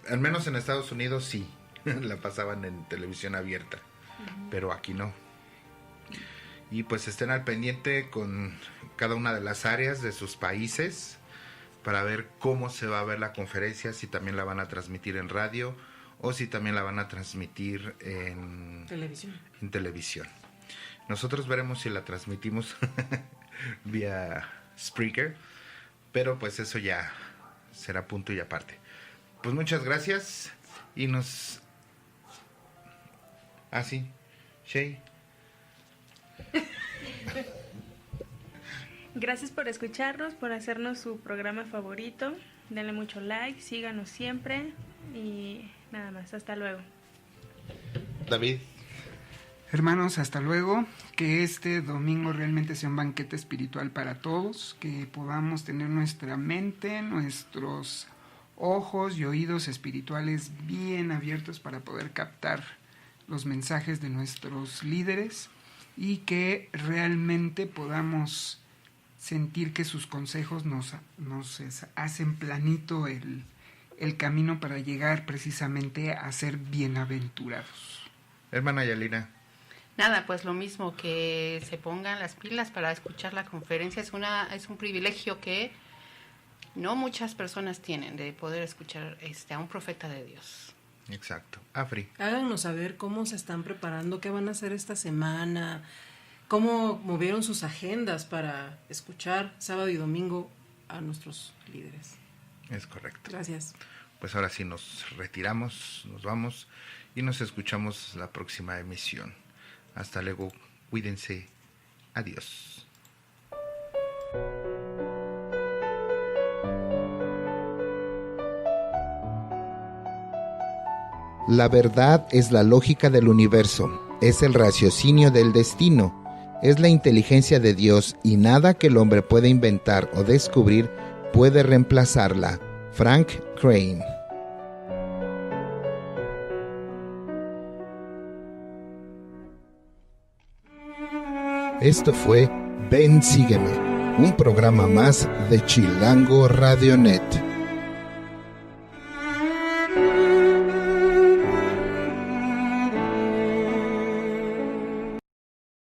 Al menos en Estados Unidos sí, la pasaban en televisión abierta, pero aquí no. Y pues estén al pendiente con cada una de las áreas de sus países para ver cómo se va a ver la conferencia, si también la van a transmitir en radio o si también la van a transmitir en televisión. Nosotros veremos si la transmitimos vía Spreaker, pero pues eso ya será punto y aparte. Pues muchas gracias y nos... sí, Shay. Gracias por escucharnos, por hacernos su programa favorito. Denle mucho like, síganos siempre y nada más. Hasta luego. David. Hermanos, hasta luego. Que este domingo realmente sea un banquete espiritual para todos. Que podamos tener nuestra mente, nuestros ojos y oídos espirituales bien abiertos para poder captar los mensajes de nuestros líderes y que realmente podamos sentir que sus consejos nos hacen planito el camino para llegar precisamente a ser bienaventurados. Hermana Yalina. Nada, pues lo mismo, que se pongan las pilas para escuchar la conferencia. Es un privilegio que no muchas personas tienen, de poder escuchar a un profeta de Dios. Exacto. Afri. Háganos saber cómo se están preparando, qué van a hacer esta semana, cómo movieron sus agendas para escuchar sábado y domingo a nuestros líderes. Es correcto. Gracias. Pues ahora sí nos retiramos, nos vamos y nos escuchamos la próxima emisión. Hasta luego, cuídense, adiós. La verdad es la lógica del universo. es el raciocinio del destino, es la inteligencia de Dios y nada que el hombre pueda inventar o descubrir puede reemplazarla. Frank Crane. Esto fue Ven Sígueme, un programa más de Chilango Radionet.